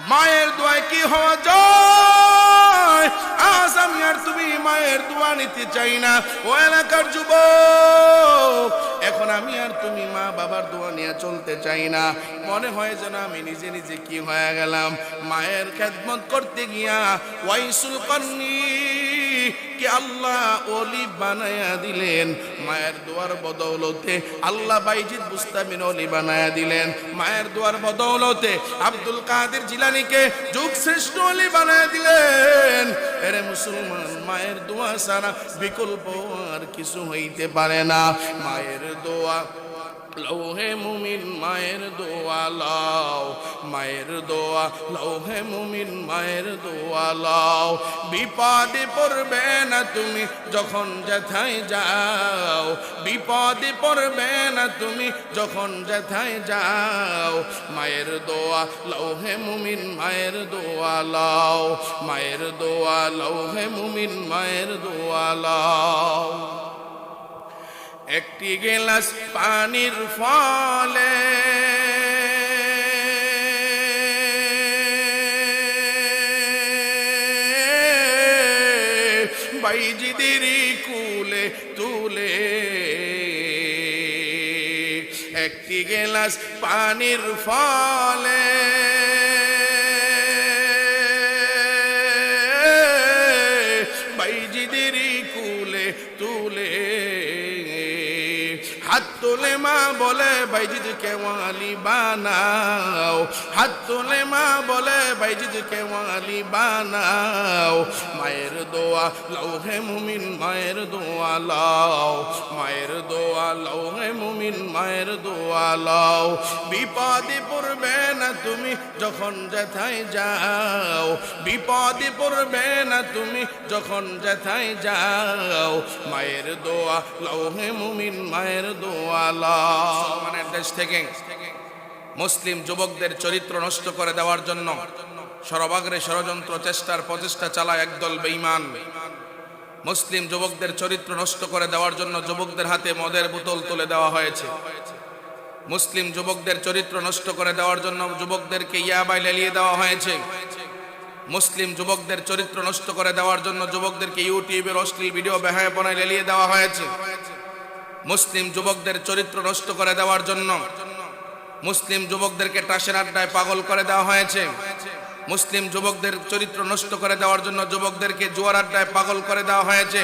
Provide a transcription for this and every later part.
মায়ের দোয়ায় কি হওয়া যায়? আজ আমি আর তুমি মায়ের দোয়া নিতে চাই না। ও এলাকার যুবক, এখন আমি আর তুমি মা বাবার দোয়া নিয়ে চলতে চাই না। মনে হয় যেন আমি নিজে নিজে কি হয়ে গেলাম। মায়ের খেদমত করতে গিয়া ওয়াইসুল কর্নি কে আল্লাহ ওলি বানায়া দিলেন। মায়ের দোয়ার বদৌলতে আল্লাহ বাইজিদ বুস্তামিন ওলি বানায়া দিলেন। মায়ের দোয়ার বদৌলতে আব্দুল কাদের জিলানীকে যুগ শ্রেষ্ঠ ওলি বানায়া দিলেন। এরে মুসলমান, মায়ের দোয়া ছাড়া বিকল্প আর কিছু হইতে পারে না। মায়ের দোয়া লৌহে মুমিন, মায়ের দোয়া লাও, মায়ের দোয়া লৌহে মুমিন, মায়ের দোয়া লাও। বিপদে পড়বে না তুমি যখন যেথায় যাও, বিপদে পড়বে না তুমি যখন যেথায় যাও। মায়ের দোয়া লৌহে মুমিন, মায়ের দোয়া লাও, মায়ের দোয়া লৌহে মুমিন, মায়ের দোয়া লাও। একটি গেলাস পানির ফলে বাইজিদের কুলে তুলে, একটি গেলাস পানির ফলে বাইজিদের কুলে তুলে, হাত তুলে মা বলে বাইজিদ কে ওয়ালি বানাও, হাত তুলে মা বলে বাইজিদ কে ওয়ালি বানাও। মায়ের দোয়া লৌহে মুমিন, মায়ের দোয়া লাও, মায়ের দোয়া লৌহে মুমিন, মায়ের দোয়া লাও। বিপদে পড়বে না তুমি যখন যেথায় যাও, বিপদে পড়বে না তুমি যখন যেথায় যাও। মায়ের দোয়া লৌহে মুমিন, মায়ের দোয়া লাও। মুসলমানের দেশ থেকে মুসলিম যুবকদের চরিত্র নষ্ট করে দেওয়ার জন্য সর্বাগ্রে ষড়যন্ত্র চেষ্টার প্রচেষ্টা চালায় একদল বেঈমান। মুসলিম যুবকদের চরিত্র নষ্ট করে দেওয়ার জন্য যুবকদের হাতে মদের বোতল তুলে দেওয়া হয়েছে। মুসলিম যুবকদের চরিত্র নষ্ট করে দেওয়ার জন্য যুবকদেরকে ইয়াবায় লেলিয়ে দেওয়া হয়েছে। মুসলিম যুবকদের চরিত্র নষ্ট করে দেওয়ার জন্য যুবকদেরকে ইউটিউবের অশ্লীল ভিডিও বেহায়াপনায় লেলিয়ে দেওয়া হয়েছে। মুসলিম যুবকদের চরিত্র নষ্ট করে দেওয়ার জন্য মুসলিম যুবকদেরকে টাসের আড্ডায় পাগল করে দেওয়া হয়েছে। মুসলিম যুবকদের চরিত্র নষ্ট করে দেওয়ার জন্য যুবকদেরকে জুয়ার আড্ডায় পাগল করে দেওয়া হয়েছে।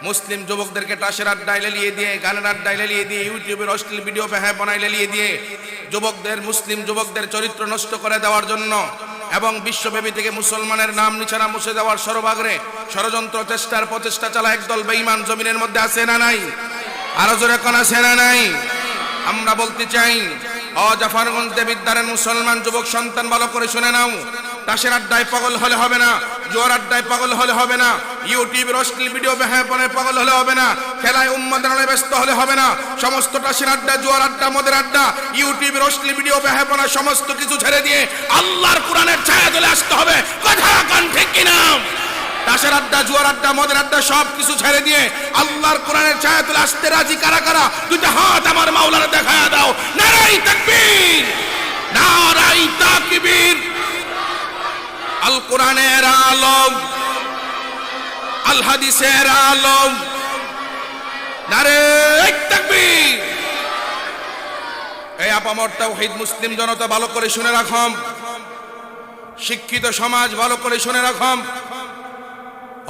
মুসলিম যুবকদেরকে টাসের আড্ডায় লেলিয়ে দিয়ে, গানের আড্ডায় লেলিয়ে দিয়ে, ইউটিউবের অশ্লীল ভিডিও বেহায়াপনায় লেলিয়ে দিয়ে মুসলিম যুবকদের চরিত্র নষ্ট করে দেওয়ার জন্য এবং বিশ্বব্যাপী থেকে মুসলমানের নাম নিছানা মুছে দেওয়ার সর্বাগ্রে ষড়যন্ত্র চেষ্টার প্রচেষ্টা চালা একদল বেঈমান জমিনের মধ্যে আছে না নাই? আরো জোরে কোন আছে না নাই? আমরা বলতে চাই, ও জাফরগঞ্জ দেবিদ্বারের মুসলমান যুবক সন্তান, ভালো করে শুনে নাও। তাসের আড্ডায় পাগল হলে হবে না, জোয়ার আড্ডায় পাগল হলে হবে না, ইউটিউবের অশ্লীল ভিডিও বেহায়াপনায় পাগল হলে হবে না, খেলায় উন্মাদনায় ব্যস্ত হলে হবে না। সমস্ত তাসের আড্ডা, জোয়ার আড্ডা, মদের আড্ডা, ইউটিউবের অশ্লীল ভিডিও বেহায়াপনা সমস্ত কিছু ছেড়ে দিয়ে আল্লাহর কোরআনের ছায়া তলে আসতে হবে। কথা কান ঠিক কিনা? তাসের আড্ডা, জুয়ার আড্ডা, মদের আড্ডা সব কিছু ছেড়ে দিয়ে আল্লাহর কোরআনের ছায়া তুলে আসতে রাজি কারা কারা? দুইটা হাত আমার মাওলানা দেখায়া দাও। নারাই তাকবীর, নারাই তাকবীর। আল কোরআনের আলম, আল হাদিসের আলম, নারাই তাকবীর। এই আপামর তাওহীদ মুসলিম জনতা ভালো করে শুনে রাখুন, শিক্ষিত সমাজ ভালো করে শুনে রাখুন,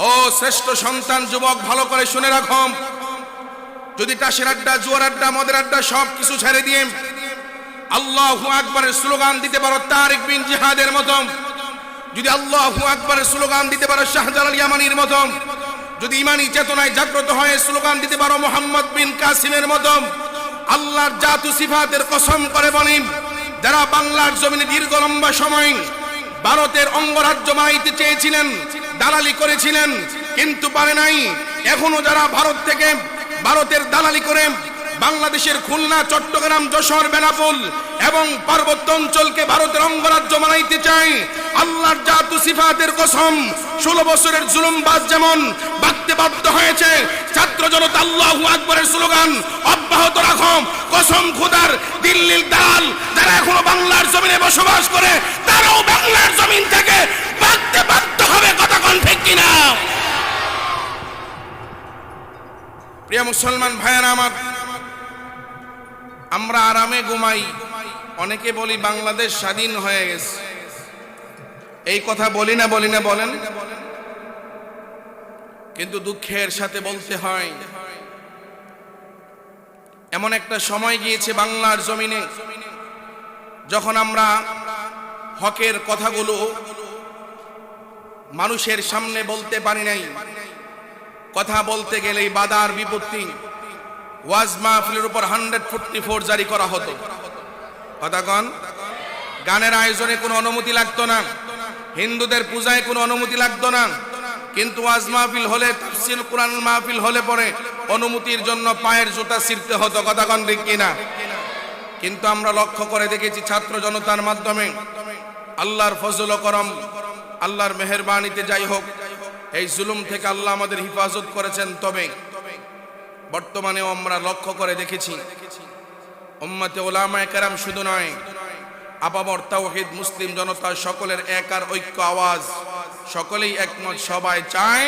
ও শ্রেষ্ঠ সন্তান যুবক ভালো করে শুনে রাখুন। যদি তাসের আড্ডা, জুয়ার আড্ডা, মদের আড্ডা সব কিছু ছেড়ে দিয়ে আল্লাহু আকবারের স্লোগান দিতে পারো তারিক বিন জিহাদের মতো, যদি আল্লাহু আকবারের স্লোগান দিতে পারো শাহজালাল ইয়ামানির মতো, যদি ইমানি চেতনায় জাগ্রত হয়ে স্লোগান দিতে পারো মোহাম্মদ বিন কাসিমের মতো, আল্লাহর জাতু সিফাতের কসম করে বলি, যারা বাংলার জমিনে দীর্ঘ লম্বা সময় ভারতের অঙ্গরাজ্য বানাইতে চেয়েছিলেন, দালালি করেছিলেন, কিন্তু পারে নাই। এখনো যারা ভারতের দালালি করে বাংলাদেশের খুলনা, চট্টগ্রাম, যশোর, বেনাপোল এবং পার্বত্য অঞ্চলকে ভারতের অঙ্গরাজ্য বানাইতে চায়, আল্লাহর জাতু সিফাতের কসম 16 বছরের জুলুমবাজ যেমন বাঁধতে বাধ্য হয়েছে, ছাত্র জনতা আল্লাহু আকবারের স্লোগান অব্যাহত রাখো। কসম খোদার, দিল্লির দালাল যারা এখনো বাংলার জমিনে বসবাস করে, তারাও বাংলার প্রিয় মুসলমান ভাইয়েরা আমার, আমরা আরামে ঘুমাই, অনেকে বলি বাংলাদেশ স্বাধীন হয়ে গেছে। এই কথা বলি না বলেন? কিন্তু দুঃখের সাথে বলতে হয়, এমন একটা সময় গিয়েছে বাংলার জমিনে যখন আমরা হকের কথাগুলো মানুষের সামনে বলতে পারি নাই। কথা বলতে গেলেই বাধার বিপত্তি। ওয়াজ মাহফিলের উপর 144 জারি করা হতো। কথা কন, গানের আয়োজনে কোনো অনুমতি লাগতো না, হিন্দুদের পূজায় কোনো অনুমতি লাগতো না, কিন্তু ওয়াজ মাহফিল হলে, তাফসীর কোরআন মাহফিল হলে পরে অনুমতির জন্য পায়ের জুতা ছিঁড়তে হতো। কথা কন ঠিক কিনা? কিন্তু আমরা লক্ষ্য করে দেখেছি ছাত্র জনতার মাধ্যমে আল্লাহর ফজল ও করম, আল্লাহর মেহেরবানিতে যাই হোক, এই জুলুম থেকে আল্লাহ আমাদের হিফাজত করেছেন। তবে বর্তমানেও আমরা লক্ষ্য করে দেখেছি উম্মতে উলামায়ে কেরাম শুধু নয়, আপামর তাওহীদ মুসলিম জনতা সকলের এক আর ঐক্য আওয়াজ, সকলেই একমত। সবাই চায়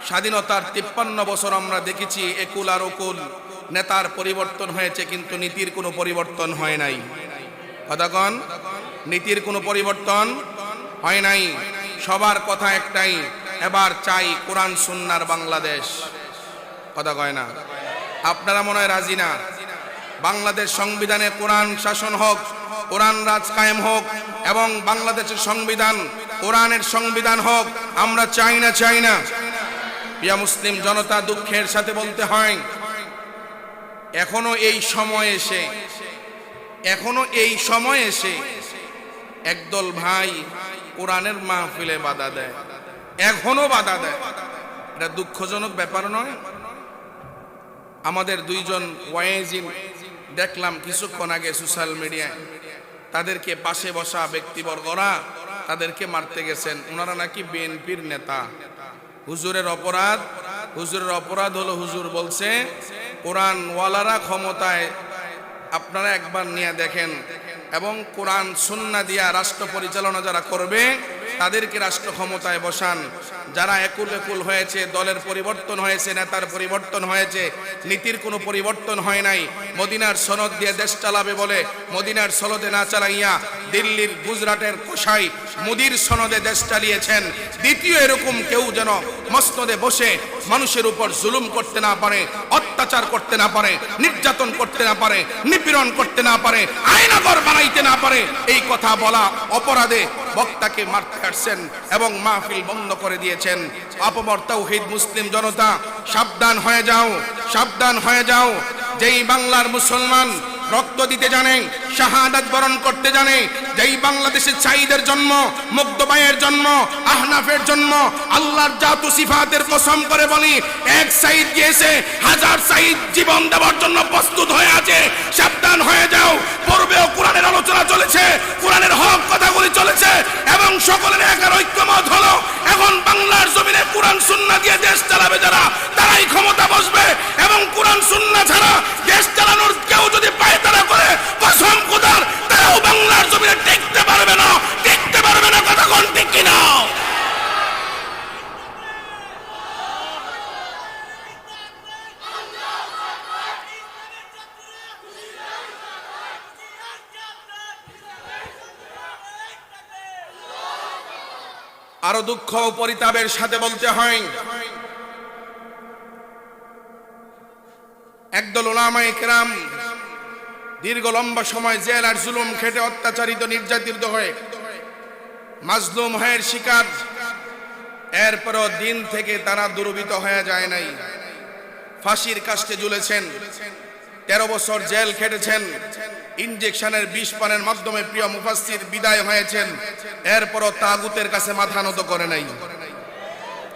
স্বাধীনতার 53 বছর আমরা দেখেছি একুল আর ওকুল, নেতার পরিবর্তন হয়েছে কিন্তু নীতির কোনো পরিবর্তন হয় নাই। কথা কন, নীতির কোনো পরিবর্তন হয় নাই। সবার কথা একটাই, এবার চাই কোরআন সুন্নাহর বাংলাদেশ। কথা কয় না? আপনারা মনে হয় রাজি না? বাংলাদেশ সংবিধানে কোরআন শাসন হোক, কোরআন রাজ কায়েম হোক এবং বাংলাদেশের সংবিধান কোরআনের সংবিধান হোক। আমরা চাই না? প্রিয় মুসলিম জনতা, দুঃখের সাথে বলতে হয় এখনো এই সময় এসে একদল ভাই কোরআনের মাহফিলে বাধা দেয়, এখনো বাধা দেয়। এটা দুঃখজনক ব্যাপার নয়? আমাদের দুইজন ওয়াইজিন দেখলাম কিছুক্ষণ আগে সোশ্যাল মিডিয়ায়, তাদেরকে পাশে বসা ব্যক্তিবর্গরা তাদেরকে মারতে গেছেন। ওনারা নাকি বিএনপির নেতা। হুজুরের অপরাধ হলো, হুজুর বলছে কোরআন ওয়ালারা ক্ষমতায়, আপনারা একবার নিয়ে দেখেন এবং কোরআন সুন্নাহ দিয়া রাষ্ট্র পরিচালনা যারা করবে তাদেরকে রাষ্ট্র ক্ষমতায় বসান। যারা একুল হয়েছে, দলের পরিবর্তন হয়েছে, নেতার পরিবর্তন হয়েছে, নীতির কোনো পরিবর্তন হয় নাই। মদিনার সনদ দিয়ে দেশ চালাবে বলে মদিনার সনদে না চালাইয়া দিল্লির গুজরাটের কোষাই মুদির সনদে দেশ চালিয়েছেন। দ্বিতীয় এরকম কেউ যেন মসনদে বসে মানুষের উপর জুলুম করতে না পারে, অত্যাচার করতে না পারে, নির্যাতন করতে না পারে, নিপীড়ন করতে না পারে, আয়নাঘর বানাইতে না পারে, এই কথা বলা অপরাধে বক্তাকে মারতে আসছেন এবং মাহফিল বন্ধ করে দিয়েছেন। আপামর তাওহীদ মুসলিম জনতা, সাবধান হয়ে যাও। যেই বাংলার মুসলমান রক্ত দিতে জানে, শাহাদাত বরণ করতে জানে, যেই বাংলাদেশের সাঈদের জন্ম, মুগ্ধবাইয়ের জন্ম, আহনাফের জন্ম, আল্লাহর জাত ও সিফাতের কসম করে বলি, এক সাঈদ গিয়েছে, হাজার সাঈদ জীবন দেওয়ার জন্য প্রস্তুত হয়ে আছে। সাবধান হয়ে যাও। পূর্বেও কোরআনের আলোচনা চলেছে, কোরআনের হক কথাগুলি চলেছে এবং সকলের একার ঐক্যমত হলো এখন বাংলার জমিনে কোরআন সুন্নাহ দিয়ে দেশ চালাবে যারা, তারাই ক্ষমতা বসবে এবং কোরআন সুন্নাহ ছাড়া দেশ চালানোর কেউ যদি পায়তারা করে, কসম খোদার, তারাও বাংলার জমিনে টিকতে পারবে না। কথা কোন ঠিক কিনা? আরো দুঃখ ও পরিতাপের সাথে বলতে হয়, একদল উলামায়ে কেরাম দীর্ঘ লম্বা সময় জেল আর জুলুম খেটে অত্যাচারিত, নির্যাতিত হয়ে মাজলুম হয়ে শিকার, এরপরও দিন থেকে তারা দুর্বৃত্ত হয়ে যায় নাই। ফাঁসির কাস্টে ঝুলেছেন, 13 বছর জেল খেটেছেন, ইনজেকশনের বিষ পানের মাধ্যমে প্রিয় মুফাসসির বিদায় হয়েছেন, এরপরও তাগুতের কাছে মাথা নত করে নাই।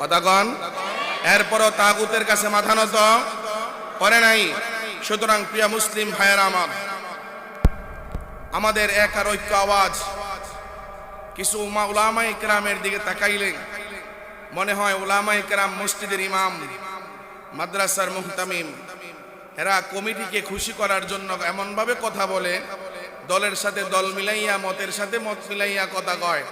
কথা কন, এরপরও তাগুতের কাছে মাথা নত করে নাই। সুতরাং প্রিয় মুসলিম ভাইয়েরা আমার, আমাদের এক আর ঐক্য আওয়াজ। কিছু উলামায়ে কেরামের দিকে তাকাইলে মনে হয় উলামায়ে কেরাম মসজিদের ইমাম, মাদ্রাসার মুহতামিম, এরা কমিটিকে খুশি করার জন্য এমন ভাবে কথা বলে, দলের সাথে দল মিলাইয়া, মতের সাথে মত মিলাইয়া কথা কয়।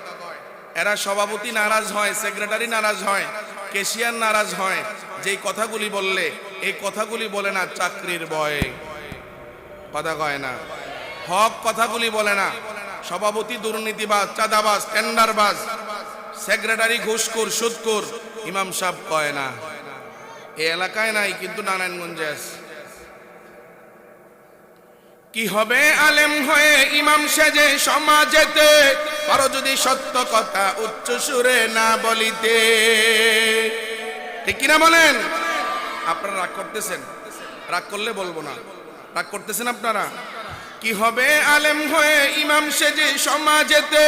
এরা সভাপতি নারাজ হয়, সেক্রেটারি নারাজ হয়, ক্যাশিয়ার নারাজ হয়, যেই কথাগুলি বললে এই কথাগুলি বলে না চাকরির ভয়ে, কথা কয় না, হক কথাগুলি বলে না। সভাপতি দুর্নীতিবাজ, চাঁদাবাজ, টেন্ডারবাজ, সেক্রেটারি ঘুষখোর, সুদখোর, ইমাম সাহেব কয় না। এই এলাকায় নাই, কিন্তু নারায়ণগঞ্জে আছে। কি হবে আলেম হয়ে ইমাম সেজে সমাজেতে, পারো যদি সত্য কথা উচ্চ সুরে না বলিতে। ঠিক কিনা বলেন? আপনারা রাগ করতেছেন? রাগ করলে বলবো না। রাগ করতেছেন আপনারা? কি হবে আলেম হয়ে ইমাম সেজে সমাজেতে,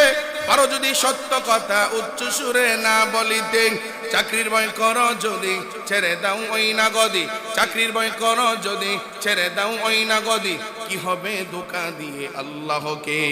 পারো যদি সত্য কথা উচ্চ সুরে না বলিতে। চাকরির ভয় করো যদি ছেড়ে দাও ওই না গদি, চাকরির ভয় করো যদি ছেড়ে দাও ওই না গদি। কি হবে ধোঁকা দিয়ে আল্লাহকে?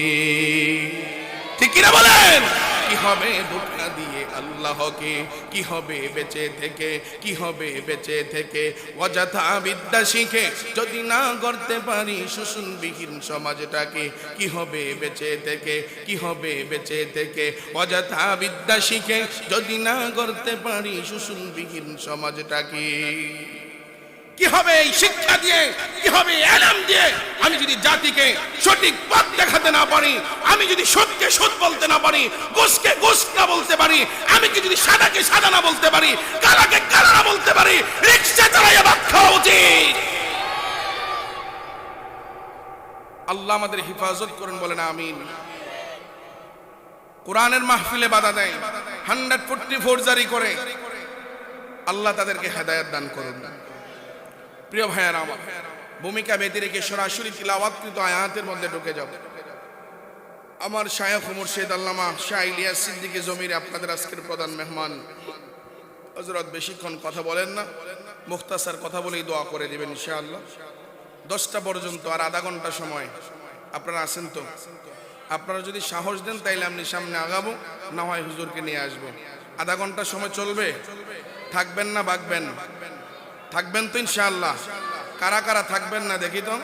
ঠিক কিনা বলেন? কি হবে ধোঁকা দিয়ে আল্লাহকে? কি হবে বেঁচে থেকে? কি হবে বেঁচে থেকে? অযথা বিদ্যা শিখে যদি না গড়তে পারি শোষণবিহীন সমাজটাকে। কি হবে বেঁচে থেকে? কি হবে বেঁচে থেকে? অযথা বিদ্যা শিখে যদি না গড়তে পারি শোষণবিহীন সমাজটাকে। কি হবে এই শিক্ষা দিয়ে? কি হবে এলাম দিয়ে? আমি যদি জাতিকে সঠিক পথ দেখাতে না পারি, আমি যদি সত্যকে সত্য বলতে না পারি, গোসকে গোস না বলতে পারি, আমি কি যদি সাদাকে সাদা না বলতে পারি, কালাকে কালা না বলতে পারি, রিকশা চালাইয়া ভাত খাওয়া উচিত। আল্লাহ আমাদের হেফাজত করেন, বলেন আমিন। কোরআনের মাহফিলে বাধা দেয়, 144 জারি করে, আল্লাহ তাদেরকে হেদায়েত দান করুন। প্রিয় ভাইয়েরা আমার, ভূমিকা বেঁধে রেখে সরাসরি তিলাওয়াতকৃত আয়াতের মধ্যে ঢুকে যাব। আমার শায়খ মুর্শিদ আল্লামা শাহ ইলিয়াস সিদ্দিকী জমির আপনাদের আজকের প্রধান মেহমান। হযরত বেশিক্ষণ কথা বলেন না, মুখতাসার কথা বলেই দোয়া করে দিবেন ইনশাআল্লাহ। 10টা পর্যন্ত আর আধা ঘন্টা সময়। আপনারা আছেন তো? আপনারা যদি সাহস দেন তাইলে আমি সামনে আগাবো, না হয় হুজুরকে নিয়ে আসবো। আধা ঘন্টা সময় চলবে? থাকবেন না ভাগবেন? থাকবেন তো ইনশাআল্লাহ? কারা কারা থাকবেন না দেখি তো?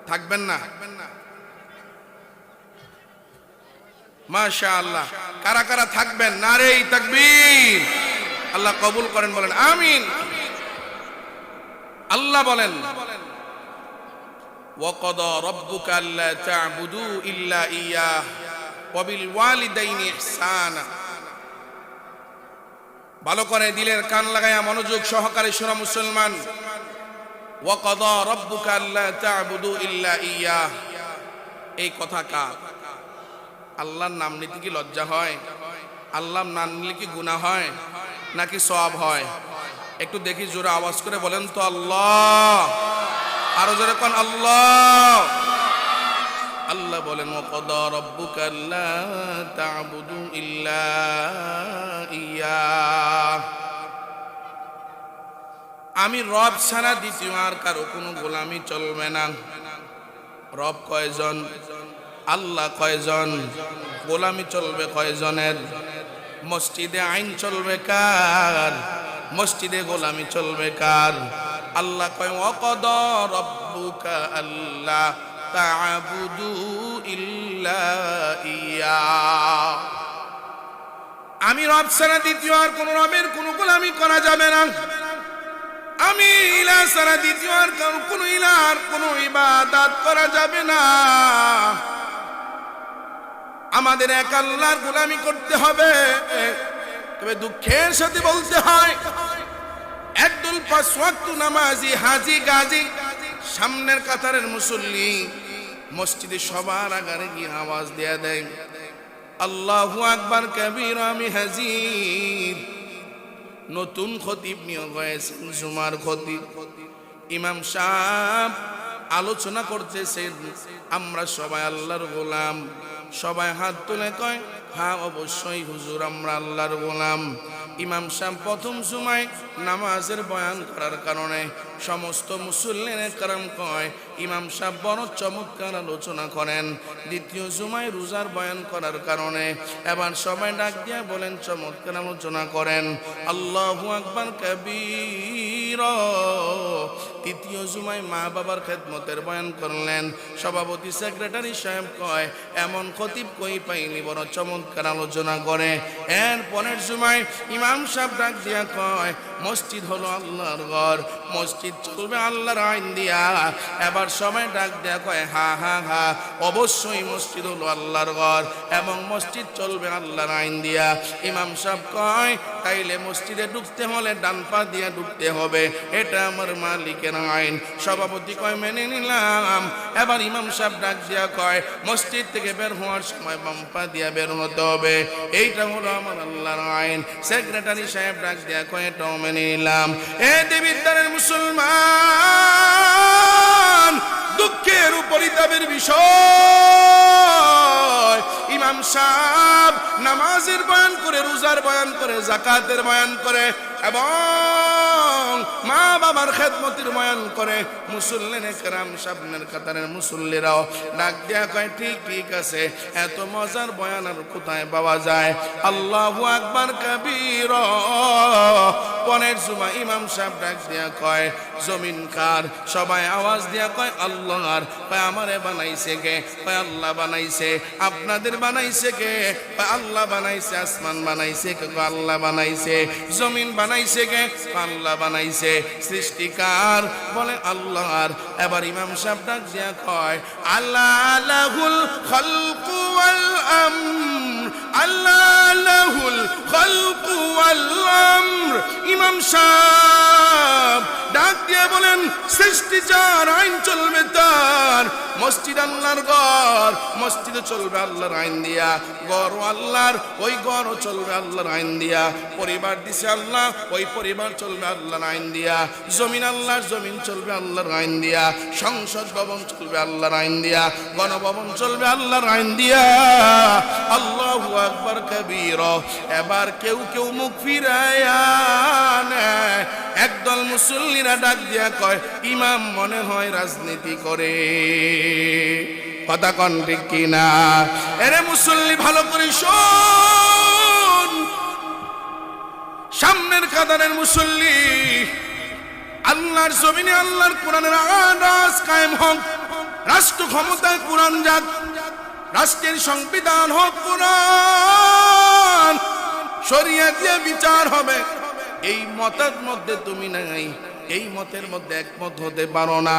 থাকবেন না? মাশাআল্লাহ। কারা কারা থাকবেন? নারে তাকবীর। আল্লাহ কবুল করেন, বলেন আমিন। আল্লাহ বলেন, ওয়াকাদা রাব্বুকা আল্লা তা'বুদু ইল্লা ইয়্যাহ ওয়া বিল ওয়ালিদাইনি ইহসানা। ভালো করে দিলের কান লাগায়া মনোযোগ সহকারে শোনা মুসলমান। ওয়াকাদা রাব্বুকা আল্লা তা'বুদু ইল্লা ইয়্যাহ, এই কথা কার? আল্লাহর নাম নিতে কি লজ্জা হয়? আল্লাহর নাম নিলে কি গুনাহ হয় নাকি সওয়াব হয়? একটু দেখি জোরে আওয়াজ করে বলেন তো আল্লাহ। আরো জোরে কোন আল্লাহ। আল্লাহ বলেন, ওয়াকাদা রাব্বুকা আল্লা তা'বুদু ইল্লা ইয়্যাহ, আমি রব ছাড়া দ্বিতীয় আর কারো কোনো গোলামি চলবে না। রব কয়জন? আল্লাহ কয়জন? গোলামি চলবে কয়জনের? মসজিদে আইন চলবে কার? মসজিদে গোলামি চলবে কার? আল্লাহ কয়, ওয়াকাদা রাব্বুকা আল্লা তা'বুদু ইল্লা ইয়্যাহ, আমি রব ছাড়া দ্বিতীয় আর কোন রবের কোন গোলামি করা যাবে না। আমি ইলাহ ছাড়া দ্বিতীয় আর কোন ইলাহর কোন ইবাদত করা যাবে না। আমাদের এক আল্লাহর গোলামি করতে হবে। তবে দুঃখের সাথে বলতে হয়, একদল 5 ওয়াক্ত নামাজি হাজি গাজী, সামনের কাতারের মুসল্লি, মসজিদে সবার আগে গিয়ে আওয়াজ দেয়া দেয়, আল্লাহু আকবার কবীর, আমি হাজির। নতুন খতিব নিয়োগ হয়েছেন, জুমার খতিব। ইমাম সাহেব আলোচনা করতেছেন, আমরা সবাই আল্লাহর গোলাম। সবাই হাত তুলে কয়, হ্যাঁ অবশ্যই হুজুর, আমরা আল্লাহর গোলাম। ইমাম সাহেব প্রথম জুমায় নামাজের বয়ান করার কারণে সমস্ত মুসল্লিরা کرام কয়, ইমাম সাহেব বড় চমৎকার আলোচনা করেন। দ্বিতীয় জুমায় রোজার বয়ান করার কারণে এবার সবাই ডাক দিয়া বলেন, চমৎকার আলোচনা করেন, আল্লাহু আকবার কবীর। তৃতীয় জুমায় মা বাবার খেদমতের বয়ান করলেন। সভাপতি সেক্রেটারি সাহেব কয়, এমন খতিব কই পাইনি, বড় চমৎকার আলোচনা করে। এর পরের জুমায় ইমাম সাহেব ডাক দিয়া কয়, মসজিদ হলো আল্লাহর ঘর, মসজিদ চলবে আল্লাহর আইন দিয়া। এবার সময় ডাক দেয়া কয় হা হা হা, অবশ্যই মসজিদ হলো আল্লাহর ঘর এবং মসজিদ চলবে আল্লাহর আইন দিয়া। ইমাম সাহেব কয় তাইলে মসজিদে ঢুকতে হলে ডান পা দিয়া ঢুকতে হবে, এটা আমার মালিকের আইন। সভাপতি কয় মেনে নিলাম। এবার ইমাম সাহেব ডাক দিয়া কয় মসজিদ থেকে বের হওয়ার সময় বাম পা দিয়া বের হতে হবে, এইটা হলো আমার আল্লাহর আইন। সেক্রেটারি সাহেব ডাক দিয়া কয় এটাও মেনে নিলাম। এ দেবিদ্বারের মুসলমান, দুঃখের উপরিতাপের বিষয়, ইমাম সাহেব নামাজের বয়ান করে, রোজার বয়ান করে, যাকাতের বয়ান করে এবং মা বাবার খেদমতের বয়ান করে। মুসল্লিনে কেরাম সামনের কাতারের মুসল্লিরাও ডাক দেয়া কয় ঠিক ঠিক আছে, এত মজার বয়ান আর কোথায় পাওয়া যায়? আল্লাহু আকবার কাবীরা। পরের জুমা ইমাম সাহেব ডাক দেয়া কয় জমিন কার? সবাই আওয়াজ দিয়া কয় আল্লাহর। কয় আমারে বানাইছে কে? কয় আল্লাহ বানাইছে। আপনাদের বানাইছে কে? কয় আল্লাহ বানাইছে। আসমান বানাইছে কে? কয় আল্লাহ বানাইছে। জমিন বানাইছে কে? আল্লাহ বানাইছে। সৃষ্টিকার? বলে আল্লাহর। এবার ইমাম সাহেব ডাক দিয়া কয় আল্লাহ লাহুল খালকু ওয়াল আমর, আল্লাহ লাহুল খালকু ওয়াল আমর। ইমাম সাহেব ডাক দিয়ে বলেন সৃষ্টি যার, আইন চলবে তার। মসজিদ আল্লাহর ঘর, মসজিদে চলবে আল্লাহর আইন দিয়া। ঘরও আল্লাহর, ওই ঘরও চলবে আল্লাহর আইন দিয়া। পরিবার দিছে আল্লাহ, ওই পরিবার চলবে আল্লাহর আইন দিয়া। জমিন আল্লাহর, জমিন চলবে আল্লাহর আইন দিয়া। সংসদ ভবন চলবে আল্লাহর আইন দিয়া। গণভবন চলবে আল্লাহর আইন দিয়া। আল্লাহু আকবার কাবীরা। এবার কেউ কেউ মুখ ফিরায়া নেয়। একদল মুসল্লিরা ডাক দিয়া কয় ইমাম মনে হয় রাজনীতি করে। কথা কন ঠিক কিনা? এরে মুসল্লি ভালো করে শোন, সামনের কাতারের মুসল্লি, আল্লাহর জমিনে আল্লাহর কোরআনের আওয়াজ কায়েম হোক, রাষ্ট্র ক্ষমতায় কোরআন যাক, রাষ্ট্রের সংবিধান হোক কোরআন, শরিয়া দিয়ে বিচার হবে। এই মতের মধ্যে তুমি নাই, এই মতের মধ্যে একমত হতে পারো না,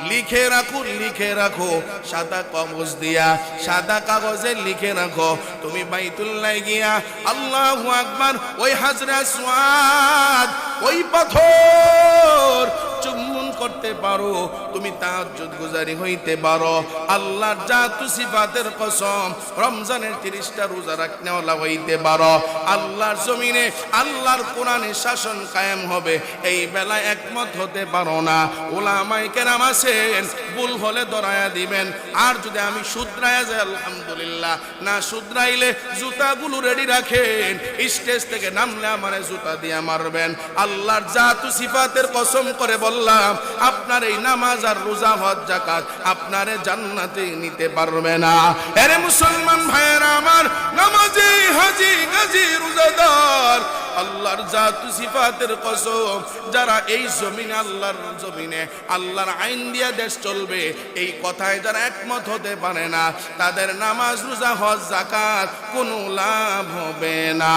লিখে রাখো, লিখে রাখো সাদা কাগজ দিয়া, সাদা কাগজে লিখে রাখো। তুমি বাইতুল্লাহ গিয়া আল্লাহু আকবার, ওই হাজরে আসওয়াদ, ওই পাথর চুম্বন করতে পারো, তুমি তাহাজ্জুদ গুজারি হইতে পারো। আল্লাহর জাতু সিফাতের কসম, রমজানের 30টা রোজা রাখনেওয়ালা হইতে পারো। আল্লাহর জমিনে আল্লাহর কোরআনে শাসন কায়েম হবে, এই বেলায় একমত হতে পারো না। উলামায়ে কেরাম আছেন, ভুল হলে ধরায়া দিবেন। আর যদি আমি শুধরায়া যাই আলহামদুলিল্লাহ, না শুধরাইলে জুতাগুলো রেডি রাখেন, স্টেজ থেকে নামলে আমারে জুতা দিয়ে মারবেন। আল্লাহর জাতু সিফাতের কসম করে বললাম, আপনার এই নামাজ আর রোজা হজ যাকাত আপনারে জান্নাতে নিতে পারবে না। এরে মুসলমান ভাইয়েরা আমার, নামাজি হাজি গাজী রোজাদার, আল্লাহর জাতু সিফাতের কসম, যারা এই জমিনে আল্লাহর জমিনে আল্লাহর আইন দিয়া দেশ চলবে, এই কথায় যারা একমত হতে পারে না, তাদের নামাজ রোজা হজ যাকাত কোনো লাভ হবে না।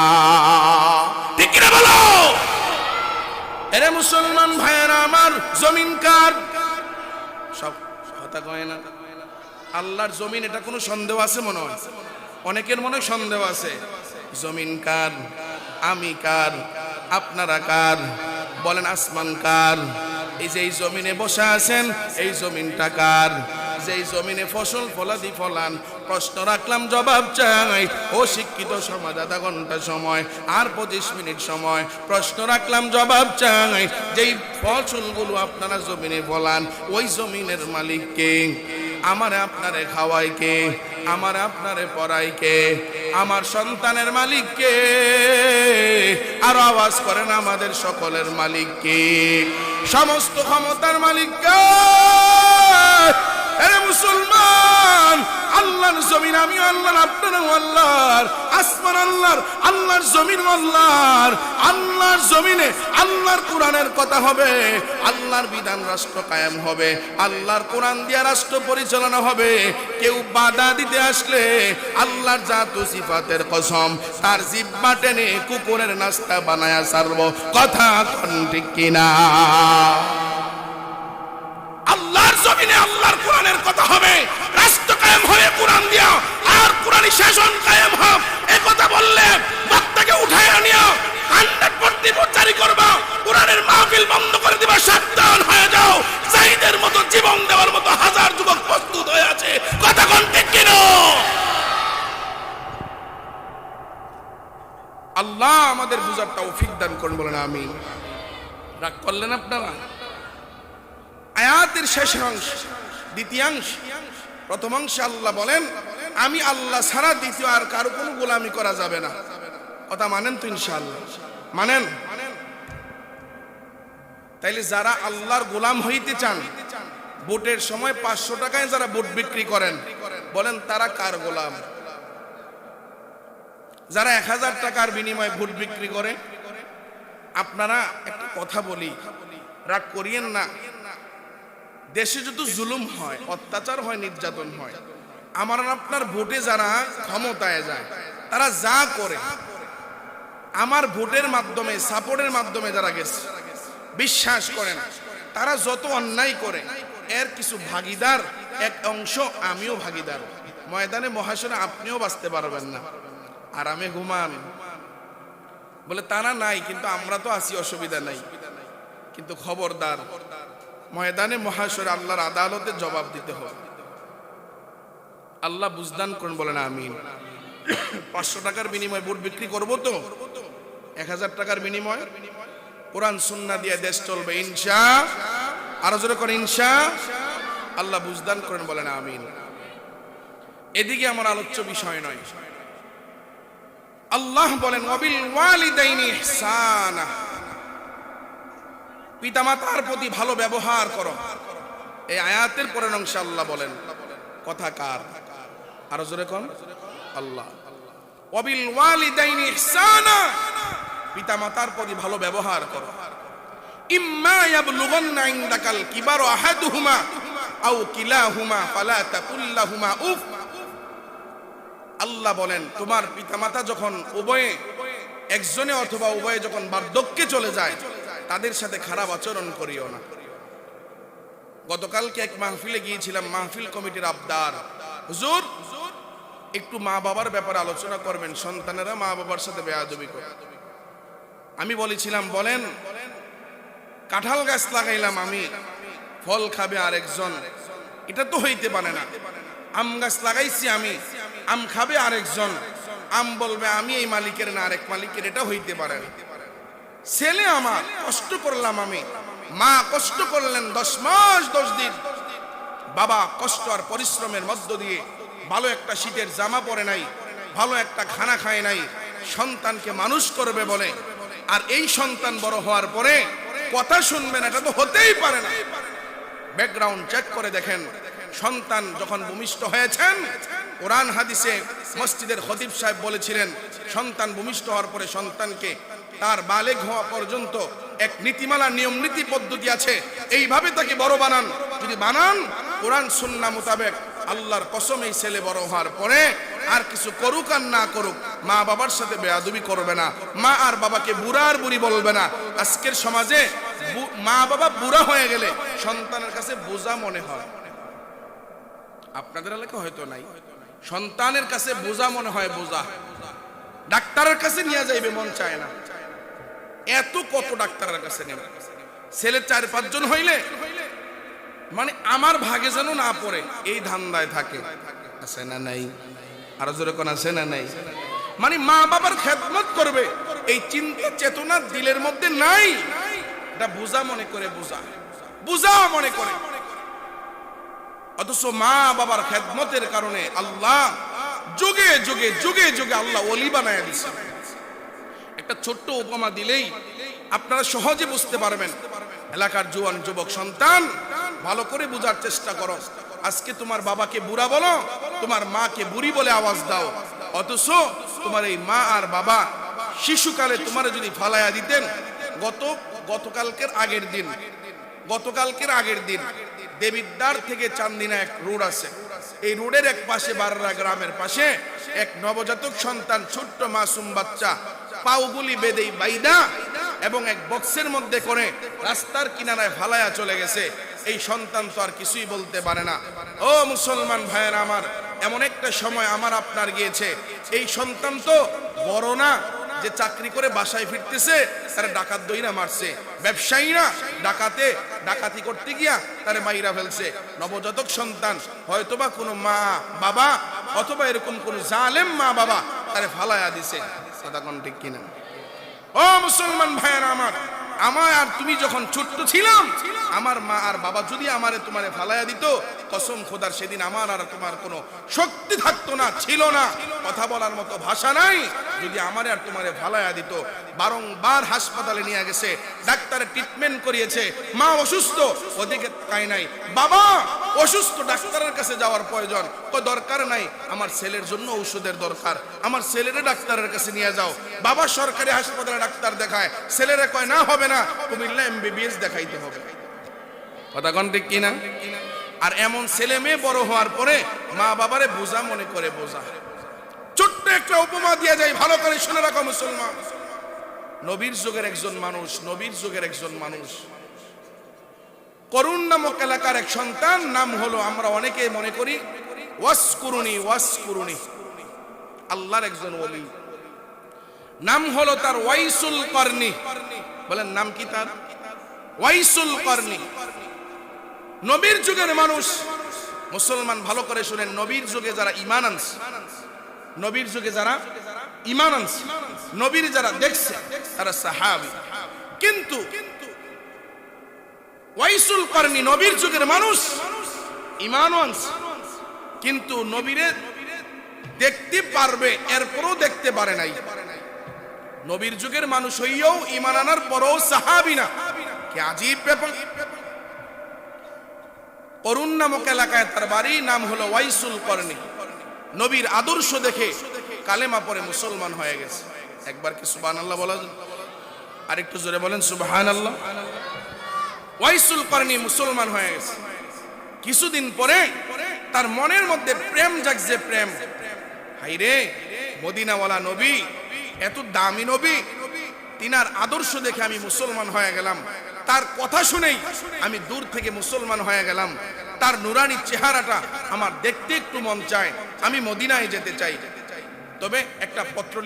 ঠিক কিনা বলো? এরে মুসলমান ভাইয়েরা আমার, জমিন কার? সব কথা কয় না। আল্লাহর জমিন, এটা কোনো সন্দেহ আছে? মনে হয় অনেকের মনে সন্দেহ আছে। জমিন কার? আমি কার? আপনারা কার? বলেন আসমান কার? এই যে এই জমিনে বসে আছেন, এই জমিনটা কার? যে জমিনে ফসল ফলাদি ফলান, প্রশ্ন রাখলাম জবাব চাই। ও শিক্ষিত সমাজ, আধা ঘন্টা সময় আর 25 মিনিট সময়, প্রশ্ন রাখলাম জবাব চাই। যেই ফসলগুলো আপনারা জমিনে ফলান, ওই জমিনের মালিক কে? আমারে আপনারে খাওয়াই কে? আমারে আপনারে পড়াই কে? আমার সন্তানের মালিক কে? আর আওয়াজ করেন আমাদের সকলের মালিক কে? সমস্ত ক্ষমতার মালিক কে? আরে মুসলমান, আল্লাহর জমিন আমি আল্লাহর, আপনারাও আল্লাহর। আসমান আল্লাহর, আল্লাহর জমিন আল্লাহর, আল্লাহর জমিনে আল্লাহর কোরআনের কথা হবে, আল্লাহর বিধান রাষ্ট্র কায়েম হবে, আল্লাহর কোরআন দিয়া রাষ্ট্র পরিচালনা হবে। কেউ বাধা দিতে আসলে আল্লাহর জাত সিফাতের কসম তার জিহ্বা টেনে কুকুরের নাস্তা বানায়া ছাড়বো। কথা কোন ঠিক কিনা? আল্লাহর জমিনে আল্লাহর কোরআনের কথা হবে, রাষ্ট্র কায়েম হবে কোরআন দিয়া, আর কোরআনী শাসন কায়েম হবে। এই কথা বললে বক্তাকে উঠায় আনিও, 100% জারি করবা, কোরআনের মাহফিল বন্ধ করে দিবা, সাবধান হয়ে যাও। জাহিদের মতো জীবন দেওয়ার মতো হাজার যুবক প্রস্তুত হয়ে আছে। কথা কোন ঠিক কিনা? আল্লাহ আমাদের বুঝার তৌফিক দান করুন, বলেন আমিন। রাগ করলেন আপনারা? আয়াতের শেষ অংশ, দ্বিতীয়াংশ, প্রথমাংশে আল্লাহ বলেন আমি আল্লাহ ছাড়া দ্বিতীয় আর কারো কোনো গোলামি করা যাবে না। কথা মানেন তো ইনশাআল্লাহ? মানেন? তাইলে যারা আল্লাহর গোলাম হইতে চান, ভোটের সময় 500 টাকায় যারা ভোট বিক্রি করেন, বলেন তারা কার গোলাম? যারা 1000 টাকার বিনিময়ে ভোট বিক্রি করে। আপনারা একটা কথা বলি, রাগ করিয়েন না, দেশে যত জুলুম হয়, অত্যাচার হয়, নির্যাতন হয়, আমার আপনার ভোটে যারা ক্ষমতায় যায় তারা যা করে, আমার ভোটের মাধ্যমে, সাপোর্টের মাধ্যমে যারা গেছে, বিশ্বাস করেন তারা যত অন্যায় করে এর কিছু ভাগিদার, এক অংশ আমিও ভাগিদার। ময়দানে মহাশরে আপনিও বাঁচতে পারবেন না, আরামে ঘুমান। বলে তারা নাই, কিন্তু আমরা তো আছি, অসুবিধা নাই। কিন্তু খবরদার, ময়দানে মহাশরে আল্লাহর আদালতে জবাব দিতে হবে। আল্লাহ বুঝদান করুন, বলেন আমিন। 500 টাকার বিনিময়ে ভোট বিক্রি করবো তো, 1000 টাকার বিনিময়ে কোরআন সুন্নাহ দিয়ে দেশ চলবে ইনশা। আরো জোরে করে ইনশা। আল্লাহ বুঝদান করেন, বলেন আমিন। এদিকে আমার আলোচ্য বিষয় নয়। আল্লাহ বলেন ওয়াবিল ওয়ালিদাইনি ইহসানা, পিতামাতার প্রতি ভালো ব্যবহার করো। এই আয়াতের পরের অংশে আল্লাহ বলেন, কথা কার? আরো জোরে কোন? আল্লাহ। ওয়াবিল ওয়ালিদাইনি ইহসানা, পিতামাতার প্রতি ভালো ব্যবহার করো। ইম্মা ইয়াবলুগান্না ইনদাকাল কিবারু আহাদুহুমা আও কিলাহুমা ফালা তাকুল লাহুমা উফ। আল্লাহ বলেন তোমার পিতামাতা যখন উভয়ে, একজনে অথবা উভয়ে যখন বার্ধক্যে চলে যায়, তাদের সাথে খারাপ আচরণ করিও না। গতকালকে এক মাহফিলে গিয়েছিলাম, মাহফিল কমিটির আবদার, হুজুর একটু মা বাবার ব্যাপারে আলোচনা করবেন, সন্তানেরা মা বাবার সাথে বেয়াদবি করে। আমি বলেছিলাম, বলেন কাঁঠাল গাছ লাগাইলাম আমি, ফল খাবে আরেকজন, এটা তো হইতে পারে না। আম গাছ লাগাইছি আমি, আম খাবে আরেকজন, আম বলবে আমি এই মালিকের না আরেক মালিকের, এটা হইতে পারে না। ছেলে আমার, কষ্ট করলাম আমি, মা কষ্ট করলেন 10 মাস 10 দিন, বাবা কষ্ট আর পরিশ্রমের মধ্য দিয়ে ভালো একটা শীতের জামা পরে নাই, ভালো একটা খানা খায় নাই, সন্তানকে মানুষ করবে বলে, আর এই সন্তান বড় হওয়ার পরে কথা শুনবেন, এটা তো হতেই পারে না। ব্যাকগ্রাউন্ড চেক করে দেখেন, সন্তান যখন ভূমিষ্ঠ হয়েছেন, কোরআন হাদিসে মসজিদের খতিব সাহেব বলেছিলেন, সন্তান ভূমিষ্ঠ হওয়ার পরে সন্তানকে তার বালেগ হওয়া পর্যন্ত এক নীতিমালা, নিয়ম নীতি পদ্ধতি আছে, এইভাবে তাকে বড় বানান। যদি বানান কোরআন সুন্নাহ মোতাবেক, আল্লাহর কসম এই ছেলে বড় হওয়ার পরে আর কিছু করুক আর না করুক, মা বাবার সাথে বেয়াদবি করবে না, মা আর বাবাকে বুড়া আর বুড়ি বলবে না। আজকের সমাজে মা বাবা বুড়া হয়ে গেলে সন্তানের কাছে বোঝা মনে হয়, আপনাদের এলাকা হয়তো নাই, সন্তানের কাছে বোঝা মনে হয়, বোঝা। ডাক্তারের কাছে নিয়ে যাইবে মন চায় না, এত কত ডাক্তারের কাছে নেবে। ছেলে 4-5 জন হইলে মানে আমার ভাগে যেন না পড়ে, এই ধান্দায় থাকে। আছে না নাই? আরো জোরে কোন আছে না নাই? মানে মা বাবার খেদমত করবে এই চিন্তা চেতনা দিলের মধ্যে নাই, এটা বোঝা মনে করে, বোঝা মনে করে। অথচ মা বাবার খেদমতের কারণে আল্লাহ যুগে যুগে যুগে যুগে আল্লাহ ওলি বানায় দিয়েছে। একটা ছোট্ট উপমা দিলেই আপনারা সহজে বুঝতে পারবেন। এলাকার জোয়ান যুবক সন্তান, ভালো করে বোঝার চেষ্টা করো। আজকে তোমার বাবাকে বুড়া বলো, তোমার মাকে বুড়ি বলে আওয়াজ দাও, অথচ তোমার এই মা আর বাবা শিশুকালে তোমার যদি ফালায়া দিতেন, গতকালকের আগের দিন দেবিদ্বার থেকে চান্দিনা এক রোড আছে, এই রোডের এক পাশে বাররা গ্রামের পাশে এক নবজাতক সন্তান, ছোট্ট মাসুম বাচ্চা, পাউগুলি বেঁধে বাইদা এবং এক বক্সের মধ্যে করে রাস্তার কিনারায় ফালায়া চলে গেছে। এই সন্তান তো আর কিছুই বলতে পারে না। ও মুসলমান ভাইয়েরা আমার, এমন একটা সময় আমার আপনার গিয়েছে, এই সন্তান তো বড় না যে চাকরি করে বাসায় ফিরতেছে তারা ডাকাত দইরা মারছে, ব্যবসায়ীরা ডাকাতি করতে গিয়া তারে মাইরা ফেলছে। নবজাতক সন্তান হয়তোবা কোনো মা বাবা অথবা এরকম কোন জালেম মা বাবা তারে ফালায়া দিছে। কথা কোন ঠিক কিনা? ও মুসলমান ভাইয়েরা আমার, আর তুমি যখন ছোট্ট ছিলাম, আমার মা আর বাবা যদি আমারে তোমারে ফালায়া দিত, কসম খোদার সেদিন আমার আর তোমার কোনো শক্তি থাকতো না, ছিল না, কথা বলার মতো ভাষা নাই। যদি আমারে আর তোমারে ফালায়া দিত, বারংবার হাসপাতালে নিয়ে গেছে, ডাক্তারে ট্রিটমেন্ট করিয়েছে, মা অসুস্থ ওদিকে তাকায় নাই, বাবা অসুস্থ ডাক্তারের কাছে যাওয়ার প্রয়োজন, দরকার নাই, আমার ছেলের জন্য ঔষধের দরকার, আমার ছেলেরে ডাক্তারের কাছে নিয়ে যাও। বাবা সরকারি হাসপাতালে ডাক্তার দেখায়, ছেলেরে কয় না হবে না, কুমিল্লা MBBS দেখাইতে হবে। কথা কোন ঠিক কিনা? আর এমন ছেলে মেয়ে বড় হওয়ার পরে মা বাবারে বোঝা মনে করে। বোঝা ছোট্ট একটা উপমা দিয়ে যায়, ভালো করে শুনে রাখো মুসলমান। নবীর যুগের একজন মানুষ করুন নামক এলাকার এক সন্তান, নাম হলো, আমরা অনেকে মনে করি ওয়াসকুরুনি, আল্লাহর একজন ওলি, নাম হলো তার ওয়াইসুল করনি। বলেন নাম কি তার? ওয়াইসুল করনি। নবীর যুগের মানুষ, মুসলমান ভালো করে শুনেন, নবীর যুগে যারা ঈমান আনছে, নবীর যারা দেখছে তারা সাহাবী। কিন্তু ওয়াইসুল করনি নবীর যুগের মানুষ, ঈমানও আনছে, কিন্তু নবীরে দেখতে পারবে, এরপরও দেখতে পারে নাই। নবীর যুগের মানুষ হইয়াও ঈমান আনার পরও সাহাবী না। কি আজীব ব্যাপার! করুন নামক এলাকায় তার বাড়ি, নাম হলো ওয়াইসুল করনি। নবীর আদর্শ দেখে কালেমা পড়ে মুসলমান হয়ে গেছে। একবার কি সুবহানাল্লাহ বলা যায়? আর একটু জোরে বলেন সুবহানাল্লাহ। ওয়াইসুল করনি মুসলমান হয়ে গেছে। কিছুদিন পরে তার মনের মধ্যে প্রেম জাগছে, প্রেম। হাইরে, মদিনাওয়ালা নবী, এত দামি নবী, তিনার আদর্শ দেখে আমি মুসলমান হয়ে গেলাম, তার কথা শুনেই আমি দূর থেকে মুসলমান হয়ে গেলাম, তার নুরানি চেহারাটা আমার দেখতে একটু মন চায়, আমি মদিনায় যেতে চাই। তবে একটা পত্র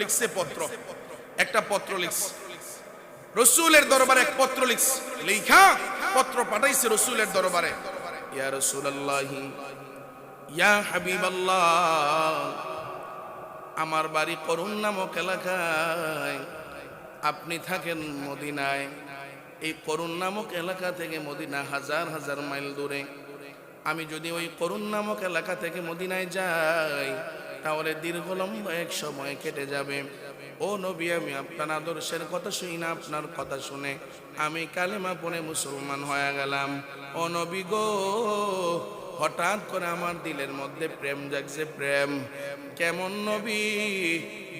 লিখছে, রসুলের দরবারে এক পত্র লিখছে, লেখা পত্র পাঠাইছে রসুলের দরবারে। ইয়া রাসূলুল্লাহ, ইয়া হাবিবাল্লাহ, আমার বাড়ি করুন নামক এলাকায়, আপনি থাকেন মদিনায়। এই করুন নামক এলাকা থেকে মদিনা হাজার হাজার মাইল দূরে। আমি যদি ওই করুন নামক এলাকা থেকে মদিনায় যাই, তাহলে দীর্ঘ লম্বা এক সময় কেটে যাবে। ও নবী, আমি আপনার আদর্শের কথা শুনি না, আপনার কথা শুনে আমি কালেমা পড়ে মুসলমান হয়ে গেলাম। ও নবী গো, হঠাৎ করে আমার দিলের মধ্যে প্রেম জাগছে, প্রেম। কেমন নবী!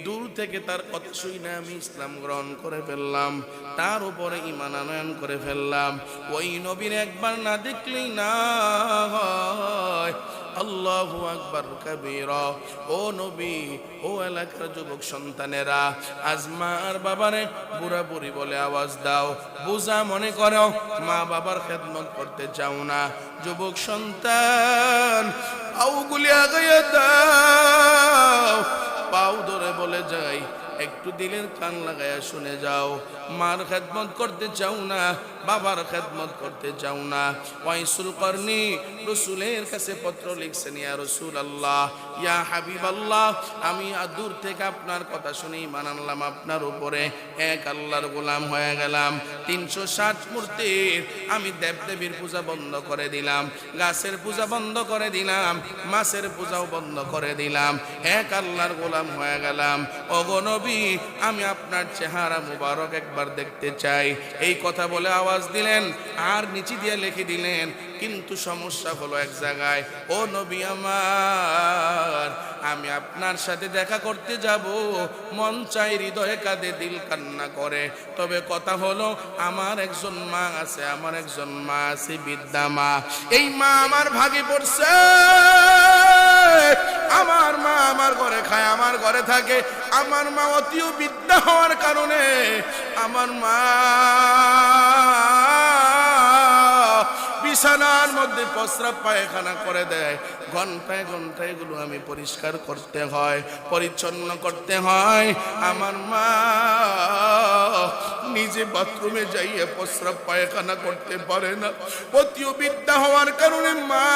দূর থেকে তার কথা শুনে আমি ইসলাম গ্রহণ করে ফেললাম, তার উপরে ঈমান আনয়ন করে ফেললাম। ওই নবীর একবার না দেখলেই না হয়। আল্লাহু আকবার কাবীরা। ও নবী, ও এলাকার যুবক সন্তানেরা, আজ মা আর বাবারে বুড়া বুড়ি বলে আওয়াজ দাও, বোঝা মনে করো, মা বাবার খেদমত করতে চাও না। যুবক সন্তান, পাউগুলি আগাইয়া দাও, পাও ধরে বলে যাই, একটু দিলের কান লাগাইয়া শুনে যাও। মার খেদমত করতে চাও না, বাবার খেদমত করতে চাও না। ওয়াইসুল করনি রসুলের কাছে পত্র লিখছেন, ইয়া রাসূলুল্লাহ, ইয়া হাবিবাল্লাহ, আমি দূর থেকে আপনার কথা শুনেই ঈমান আনলাম, আপনার উপরে এক আল্লাহর গোলাম হয়ে গেলাম। 360 মূর্তির আমি দেবদেবীর পূজা বন্ধ করে দিলাম, গাছের পূজা বন্ধ করে দিলাম, মাছের পূজাও বন্ধ করে দিলাম, এক আল্লাহর গোলাম হয়ে গেলাম। ওগো নবী, নবী, আমি আপনার চেহারা মুবারক একবার দেখতে চাই। এই কথা বলে আওয়াজ দিলেন আর নিচে দিয়ে লিখে দিলেন। কিন্তু সমস্যা হলো এক জায়গায়, ও নবী আমার, আমি আপনার সাথে দেখা করতে যাব, মন চাই, হৃদয়ে কাঁদে, দিল কান্না করে। তবে কথা হলো আমার একজন মা আছে, আমার একজন মা আছে, বিদ্যা মা। এই মা আমার ভাগে পড়ছে। আমার মা আমার ঘরে খায়, আমার ঘরে থাকে। আমার মা অতিও বিদ্যা হওয়ার কারণে আমার মা বিছানার মধ্যে প্রস্রাব পায়খানা করে দেয়। ঘন্টায় ঘন্টায় এগুলো আমি পরিষ্কার করতে হয়, পরিচ্ছন্ন করতে হয়। আমার মা নিজে বাথরুমে যাইয়ে প্রস্রাব পায়খানা করতে পারে না। অতিও বিদ্যা হওয়ার কারণে মা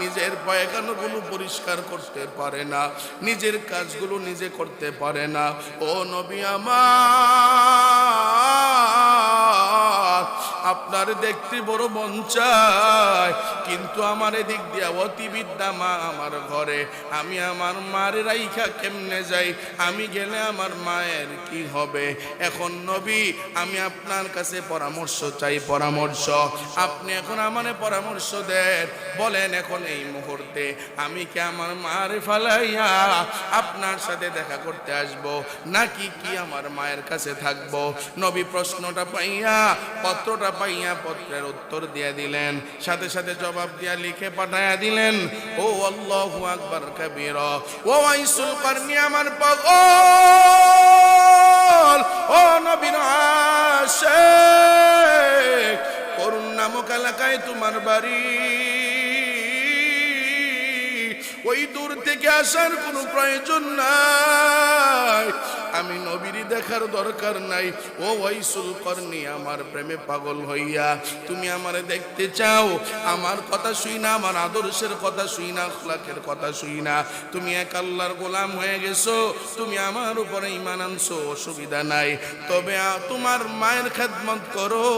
নিজের পায়খানাগুলো পরিষ্কার করতে পারে না, নিজের কাজগুলো নিজে করতে পারে না। ও নবী আমার, আপনার দেখতে বড় মন চায়, কিন্তু আমার এদিক দিয়া অতি বিদ্যা মা আমার ঘরে। আমি আমার মার রাইখা কেমনে যাই? আমি গেলে আমার মায়ের কি হবে? এখন নবী, আমি আপনার কাছে পরামর্শ চাই, পরামর্শ। আপনি এখন আমারে পরামর্শ দেন, বলেন এখন এই মুহূর্তে আমি কি আমার মার ফালাইয়া আপনার সাথে দেখা করতে আসব, নাকি কি আমার মায়ের কাছে থাকব? নবী প্রশ্নটা পাইয়া, পত্রটা পাইয়া পত্রের উত্তর দিয়ে দিলেন, সাথে সাথে জবাব দিয়া লিখে পাঠাইয়া দিলেন। ও আল্লাহু আকবার কাবীরা, ও ওয়াইসুল করনি আমার পাগল, ও নবীর আশিক, করুণ নামক এলাকায় তোমার বাড়ি। ওই দূর থেকে আসার কোনো প্রয়োজন নাই, আমি নবীর দেখার দরকার নাই। ও ওয়াইসুল করনি, আমার প্রেমে পাগল হইয়া তুমি আমারে দেখতে চাও, আমার কথা শুই না, আমার আদর্শের কথা শুই না, আখলাকের কথা শুই না, তুমি এক আল্লাহর গোলাম হয়ে গেছো, তুমি আমার উপরে ঈমান আনছো, অসুবিধা নাই। তবে তোমার মায়ের খেদমত করো,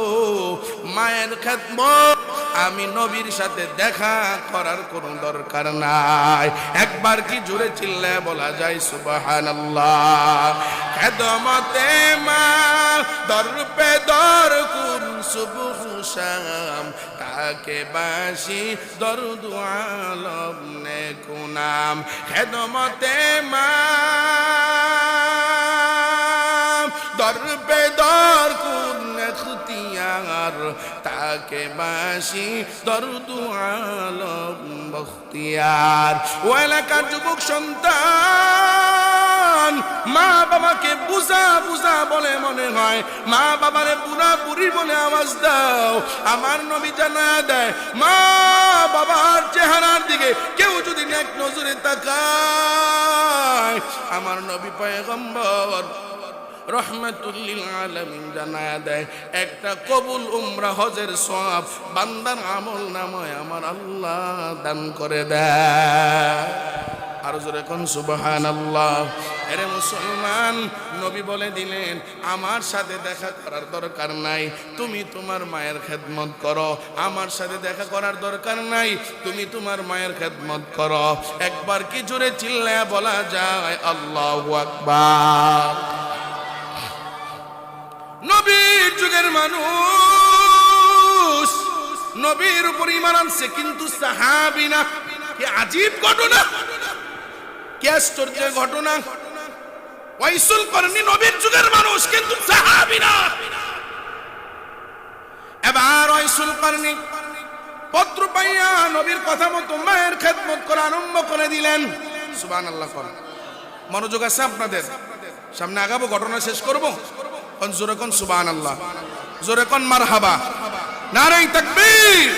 মায়ের খেদমত। আমি নবীর সাথে দেখা করার কোনো দরকার নাই। একবার কি জোরে চিল্লায় বলা যায় সুবহানাল্লাহ? খেদমতে মা দর পে দর কুন সুবহ শাম, তাকে বাসি দরুদ আলম নে কুনাম। খেদমতে মা দর পে দর কুন খুতিয়ার, তাকে বাসি দরুদ আলম বখতিয়ার। ও এলাকার যুবক সন্তান, মা বাবাকে বুঝা বুঝা বলে মনে হয়, মা বাবারে বুড়া বুড়ি বলে আওয়াজ দাও। আমার নবী জানা দেয়, মা বাবার চেহারার দিকে কেউ যদি নেক নজরে তাকায়, আমার নবী পয়গম্বর রহমাতুল লিল আলামিন জানায়া দেয়, একটা কবুল উমরা হজের সওয়াব বান্দার আমল নামায় আমার আল্লাহ দান করে দেয়। আর জোরে কোন সুবহানাল্লাহ। এরে মুসলমান, নবী বলে দিলেন আমার সাথে দেখা করার দরকার নাই, তুমি তোমার মায়ের খেদমত করো। আমার সাথে দেখা করার দরকার নাই, তুমি তোমার মায়ের খেদমত করো। একবার কি জোরে চিল্লায়া বলা যায় আল্লাহু আকবার? নবীর যুগের মানুষ নবীর উপর ঈমান আনছে, কিন্তু সাহাবী না। কি আজীব ঘটনা, কি আশ্চর্যের ঘটনা! ওয়াইসুল করনি নবীর যুগের মানুষ, কিন্তু সাহাবী না। এবার ওয়াইসুল করনি পত্র পাইয়া নবীর কথা মতো মায়ের খেদমত করা আরম্ভ করে দিলেন। সুবহানাল্লাহ। মনোযোগ আছে আপনাদের? সামনে আগাবো, ঘটনা শেষ করবো। জোরে কোন সুবহানাল্লাহ, জোরে কোন মারহাবা, নারে তাকবীর।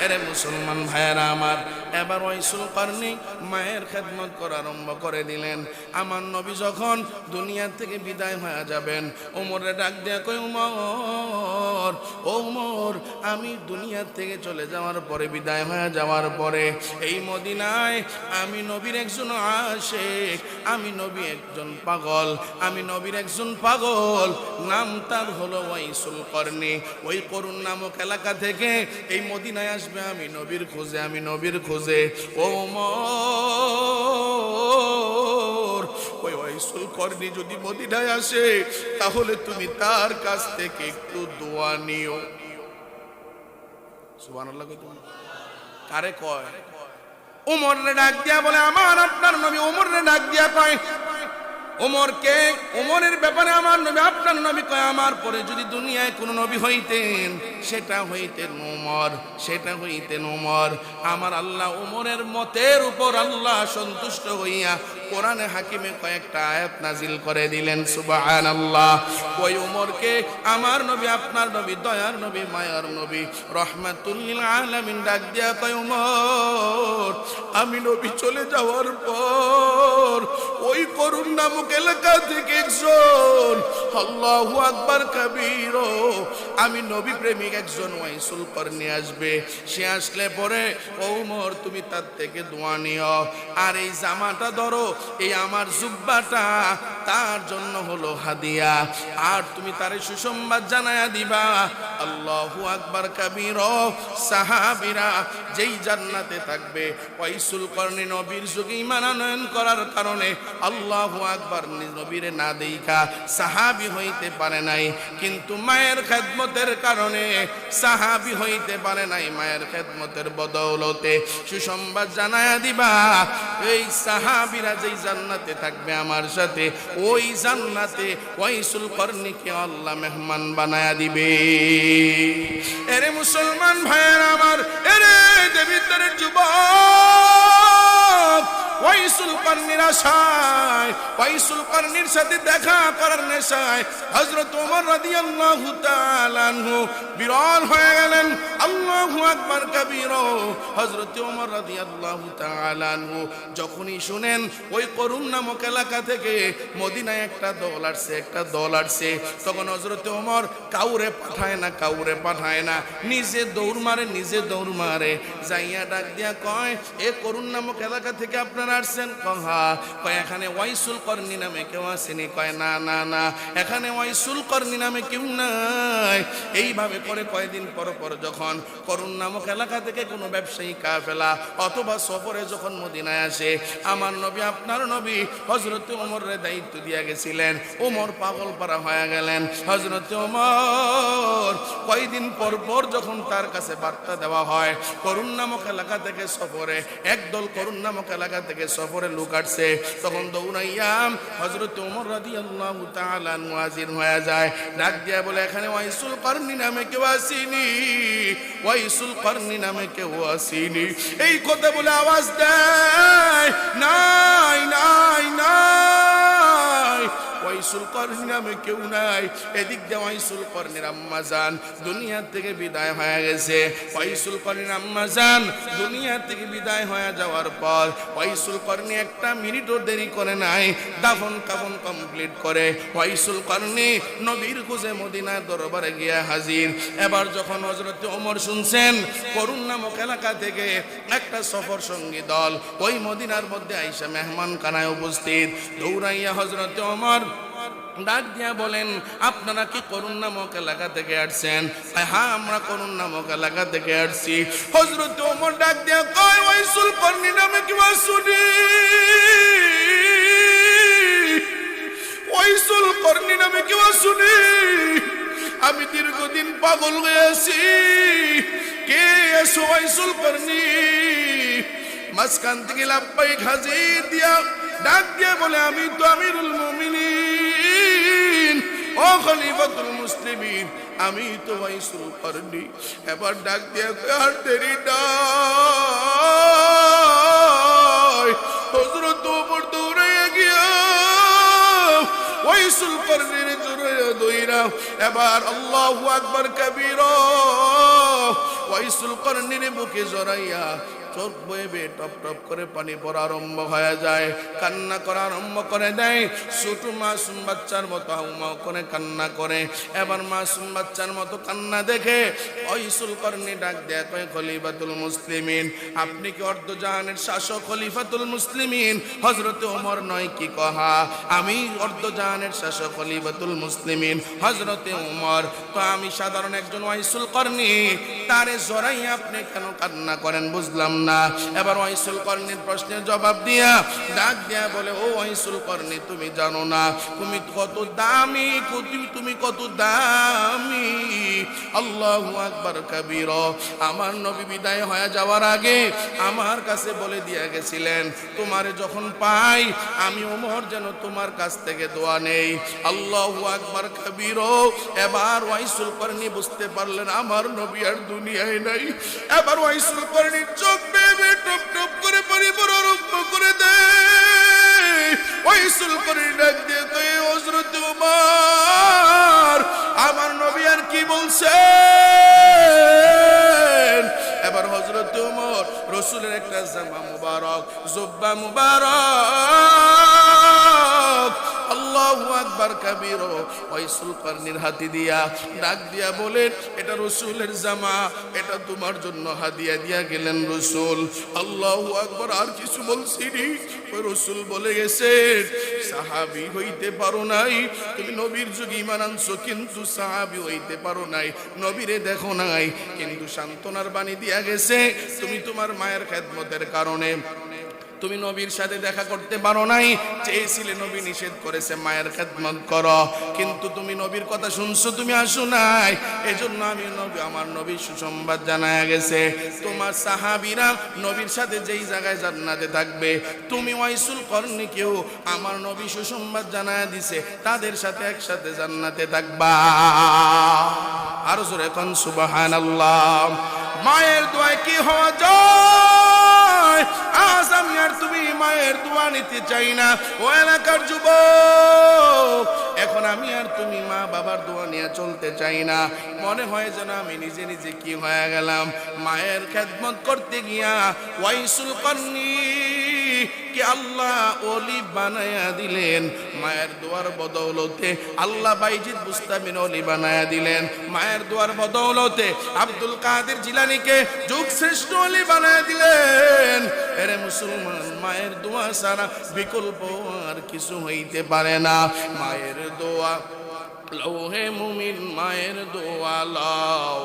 এরে মুসলমান ভাইয়েরা আমার, এবার ওয়াইসুল করনি মায়ের খেদমত করা আরম্ভ করে দিলেন। আমার নবী যখন দুনিয়া থেকে বিদায় হয়ে যাবেন, ওমরে ডাক দেয়া কই, ওমর, ওমর, আমি দুনিয়া থেকে চলে যাওয়ার পরে, বিদায় হয়ে যাওয়ার পরে এই মদিনায় আমি নবীর একজন আশিক, আমি নবী একজন পাগল, আমি নবীর একজন পাগল, নাম তার হলো ওয়াইসুল করনি। ওই করুণ নামক এলাকা থেকে এই মদিনায় আসবে আমি নবীর খোঁজে, আমি নবীর খোঁজে। ওমর, ওই ওয়াইসুল করনি যদি মদিনায় আসে তাহলে তুমি তার কাছ থেকে একটু দোয়া নিও। সুবহানাল্লাহ। কারে কয়? উমরে ডাক দিয়া বলে আমার আপনার নবী। উমরে ডাক দিয়া কয় ওমরকে, ওমরের ব্যাপারে আমার নবী আপনার নবী কয় আমার পরে যদি দুনিয়ায় কোনো নবী হইতেন সেটা হইতেন ওমর, সেটা হইতেন ওমর। আমার আল্লাহ ওমরের মতের উপর আল্লাহ সন্তুষ্ট হইয়া কোরআনে হাকিমে কয়েকটা আয়াত নাজিল করে দিলেন। সুবহানাল্লাহ। ওই ওমরকে আমার নবী আপনার নবী দয়ার নবী মায়ার নবী রহমাতুল লিল আলামিন ডাক দিয়া কয় ওমর আমি নবী চলে যাওয়ার পর ওই করুণ নামক এলাকা থেকে একজন আল্লাহু আকবার কাবীর আমি নবী প্রেমিক একজন ওয়াইসুল করনি আসবে। সে আসলে পরে ওমর তুমি তার থেকে দোয়া নিও। আর এই জামাটা ধরো, এই আমার জুব্বাটা তার জন্য হলো হাদিয়া। আর তুমি তারে সুসংবাদ জানায়া দিবা আল্লাহু আকবার কাবীর সাহাবীরা যেই জান্নাতে থাকবে ওয়াইসুল করনি নবীর যুগে ঈমান আনয়ন করার কারণে আল্লাহু আকবার নবীরে না দেইখা সাহাবী হইতে পারে নাই, কিন্তু মায়ের খেদমতের কারণে সাহাবী হইতে পারে নাই। মায়ের খেদমতের বদৌলতে সুসংবাদ জানায়া দিবা এই সাহাবীরা যেই জান্নাতে থাকবে আমার সাথে ওই জান্নাতে ওয়াইসুল করনিকে আল্লাহ মেহমান বানায়া দিবে। এরে মুসলমান ভাইয়েরা আমার, এরে দেবিদ্বারের যুবক, ওয়াইসুল করনির আশায়, ওয়াইসুল করনির সাথে দেখা করার নেশায় হযরত ওমর রাদিয়াল্লাহু তাআলা আনহু বিরল হয়ে গেলেন। আল্লাহু আকবার কাবীর। হযরত ওমর রাদিয়াল্লাহু তাআলা আনহু যখনই শুনেন ওই করুণ নামক এলাকা থেকে মদিনায় একটা দল আসছে, একটা দল আসছে, তখন হযরত ওমর কাউরে পাঠায় না, নিজে দৌড় মারে, নিজে দৌড় মারে, যাইয়া ডাক দিয়া কয় এ করুণ নামক এলাকা থেকে আপনারা আসছেন? কয় এখানে ওয়াইসুল করনি নামে কেউ আসেনি। কয় না না না, এখানে ওয়াইসুল করনি নামে কেউ নাই। এইভাবে করে কয়েকদিন পর পর যখন করুণ নামক এলাকা থেকে কোনো ব্যবসায়ী কাফেলা অথবা সফরে যখন মদিনায় আসে, আমার নবী আপনার নবী হযরত ওমরের দায়িত্ব দিয়া গেছিলেন। ওমর পাগল পারা হয়ে গেলেন। হযরত ওমর কয়েকদিন পর পর যখন তার কাছে বার্তা দেওয়া হয় করুণ নামক এলাকা থেকে সফরে একদল করুণ নামক এলাকা থেকে সফরে লোক আসছে, তখন দৌড়াইয়া হযরত ওমর রাদিয়াল্লাহু তাআলা মুয়াজির হয়ে যায়। ডাক দিয়া বলে এখানে ওয়াইসুল করনি নামে কেউ আসেনি, ওয়াইসুল করনি নামে কেউ আসেনি। এই কথা বলে আওয়াজ দেয় নাই নাই নাই, ওয়াইসুল করনি নামে কেউ নাই। এদিক দিয়ে ওয়াইসুল করনির আম্মা জান দুনিয়া থেকে বিদায় হয়ে গেছে। ওয়াইসুল করনির আম্মা জান দুনিয়া থেকে বিদায় হয়ে যাওয়ার পর ওয়াইসুল করনি একটা মিনিটও দেরি করে নাই, দাফন কাফন কমপ্লিট করে ওয়াইসুল করনি নবীর খুঁজে মদিনার দরবারে গিয়া হাজির। এবার যখন হযরত ওমর শুনছেন করুণ নামক এলাকা থেকে একটা সফর সঙ্গী দল ওই মদিনার মধ্যে আইসা মেহমান খানায় উপস্থিত, দৌড়াইয়া হযরত ওমর ডাক দিয়া বলেন আপনারা কি করুণ নামক এলাকা থেকে আসছেন? হ্যাঁ আমরা করুণ নামক এলাকা থেকে আসছি। হযরত ওমর ডাক দিয়া কয় ওয়াইসুল করনি নামে কি শুনি, ওয়াইসুল করনি নামে কি শুনি? আমি দীর্ঘদিন পাগল হয়ে আছি, কে এসো ওয়াইসুল করনি? মাঝখান থেকে লাব্বাইক হাজির দিয়া ডাক দিয়ে বলে আমি তো আমিরুল মুমিনিন ও খলিফাতুল মুসলিমিন, আমি তো ওয়াইসুল করনি। এবার ডাক দিয়ে আর দেরি নাই, হযরত ওমর দৌড়াইয়া গিয়া ওয়াইসুল করনির জড়াইয়া দইরা এবার আল্লাহু আকবার কাবীরা ওয়াইসুল করনির বুকে জড়াইয়া চোখ বইবে টপ টপ করে পানি পড়া আরম্ভ হয়ে যায়, কান্না করা আরম্ভ করে দেয়। ছোট মাসুম বাচ্চার মতো হাউমাউ করে কান্না করে। এবার মাসুম বাচ্চার মতো কান্না দেখে ওয়াইসুল করনি ডাক দেয়া কয় খলিফাতুল মুসলিমিন, আপনি কি অর্ধজাহানের শাসক খলিফাতুল মুসলিমিন? হযরত ওমর নয় কি কহা, আমি অর্ধজাহানের শাসক খলিফাতুল মুসলিমিন হযরতে ওমর। তো আমি সাধারণ একজন ওয়াইসুল করনি, তারে জড়াইয়া আপনি কেন কান্না করেন বুঝলাম না। এবার ওয়াইসুল করনির প্রশ্নের জবাব দিয়া ডাক দিয়া বলে, ও ওয়াইসুল করনি, তুমি জানো না তুমি কত দামি, তুমি কত দামি। আল্লাহু আকবার কাবীরা। আমার নবী বিদায় হয়ে যাওয়ার আগে আমার কাছে বলে দিয়া গেছিলেন, তোমারে যখন পাই আমি ওমর যেন তোমার কাছ থেকে দোয়া নেই। আল্লাহু আকবার কাবীরা। এবার ওয়াইসুল করনি বুঝতে পারলেন আমার নবী আর দুনিয়ায় নাই। এবার ওয়াইসুল করনির চোখ বেয়ে টপ টপ করে পানি পররুক্ত করে দেয়। ওয়াইসুল করনি ডাক দিয়ে কই, হযরত ওমর আমার নবী আর কি বলছেন? এবার হযরত ওমর রাসূলের একটা জামা মুবারক, জুব্বা মুবারক, আল্লাহু আকবার কাবীরা, ওয়াইসুল করনির হাতে দিয়া ডাক দিয়া বলেন, এটা রাসূলের জামা, এটা তোমার জন্য হাদিয়া দিয়া গেলেন রাসূল। আল্লাহু আকবার। আর কিছু বলছিনি। ওই রাসূল বলে গেছেন, সাহাবী হইতে পারো নাই, তুমি নবীর যুগে ঈমান আনছো কিন্তু সাহাবী হইতে পারো নাই, নবীরে দেখো নাই, কিন্তু সান্ত্বনার বাণী দিয়া গেছে, তুমি তোমার মায়ের খেদমতের কারণে তুমি নবীর সাথে দেখা করতে পারো নাই, চেয়েছিলে, নবী নিষেধ করেছে মায়ের খেদমত করো, কিন্তু তুমি নবীর কথা শুনছো, তুমি আসো নাই, এজন্য আমি নবী, আমার নবী সুসংবাদ জানায়া গেছে, তোমার সাহাবীরা নবীর সাথে যেই জায়গায় জান্নাতে থাকবে, তুমি ওয়াইসুল করনিকেও আমার নবী সুসংবাদ জানায়া দিছে, তাদের সাথে একসাথে জান্নাতে থাকবা। আর জোরে কোন সুবহানাল্লাহ। মায়ের দোয়ায় কি হওয়া যায়? আজ আমি আর তুমি মায়ের দোয়া নিতে চাই না। ও এলাকার যুবক, এখন আমি আর তুমি মা বাবার দোয়া নিয়ে চলতে চাই না। মনে হয় যেন আমি নিজে নিজে কি হয়ে গেলাম। মায়ের খেদমত করতে গিয়া ওয়াইসুল করনি কে আল্লাহ ওলি বানায়া দিলেন। মায়ের দোয়ার বদৌলতে আল্লাহ বাইজিদ বুস্তামিন ওলি বানায়া দিলেন। মায়ের দোয়ার বদৌলতে আব্দুল কাদের জিলানীকে যুগ শ্রেষ্ঠ ওলি বানায়া দিলেন। এরে মুসলমান, মায়ের দোয়া ছাড়া বিকল্প আর কিছু হইতে পারে না। মায়ের দোয়া লৌহে মুমিন, মায়ের দোয়া লাও,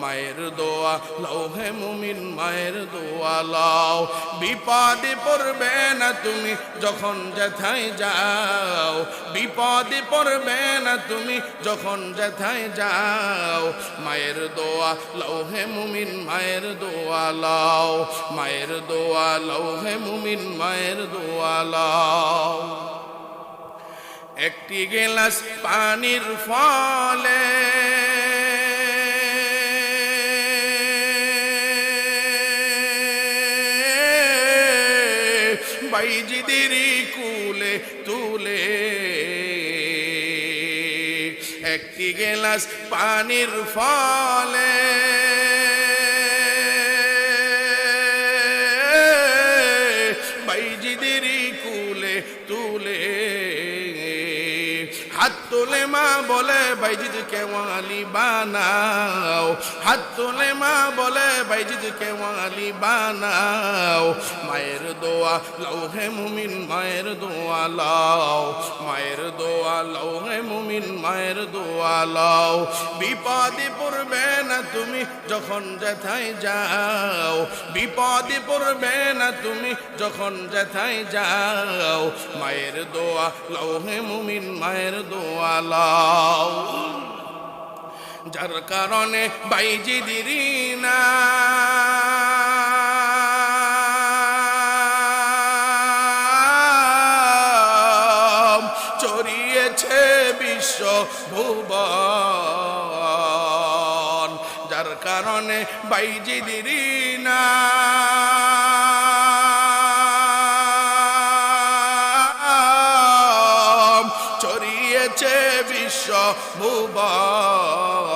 মায়ের দোয়া লৌহে মুমিন, মায়ের দোয়া লাও। বিপদে পড়বে না তুমি যখন যেথায় যাও, বিপদে পড়বে না তুমি যখন যেথায় যাও। মায়ের দোয়া লৌহে মুমিন, মায়ের দোয়া লাও, মায়ের দোয়া লৌহে মুমিন, মায়ের দোয়া লাও। একটি গেলাস পানির ফলে বাইজিদের কুলে তুলে, একটি গেলাস পানির ফলে বাইজিদের কুলে তুলে, হাত তোলে মা বলে বাইজিদকে ওয়ালি বানাও, হাত তোলে মা বলে বাইজিদকে ওয়ালি বানাও। মায়ের দোয়া লৌহে মুমিন, মায়ের দোয়া লাও, মায়ের দোয়া লৌহে মুমিন, মায়ের দোয়া লাও। বিপদে পড়বে না তুমি যখন যেথায় যাও, বিপদে পড়বে না তুমি যখন যেথায় যাও। মায়ের দোয়া লৌহে মুমিন, মায়ের দোয়া লাও। যার কারণে বাইজিদের নাম ছড়িয়েছে বিশ্ব ভুবন, যার কারণে বাইজিদের নাম ছড়িয়েছে বিশ্ব ভুবন।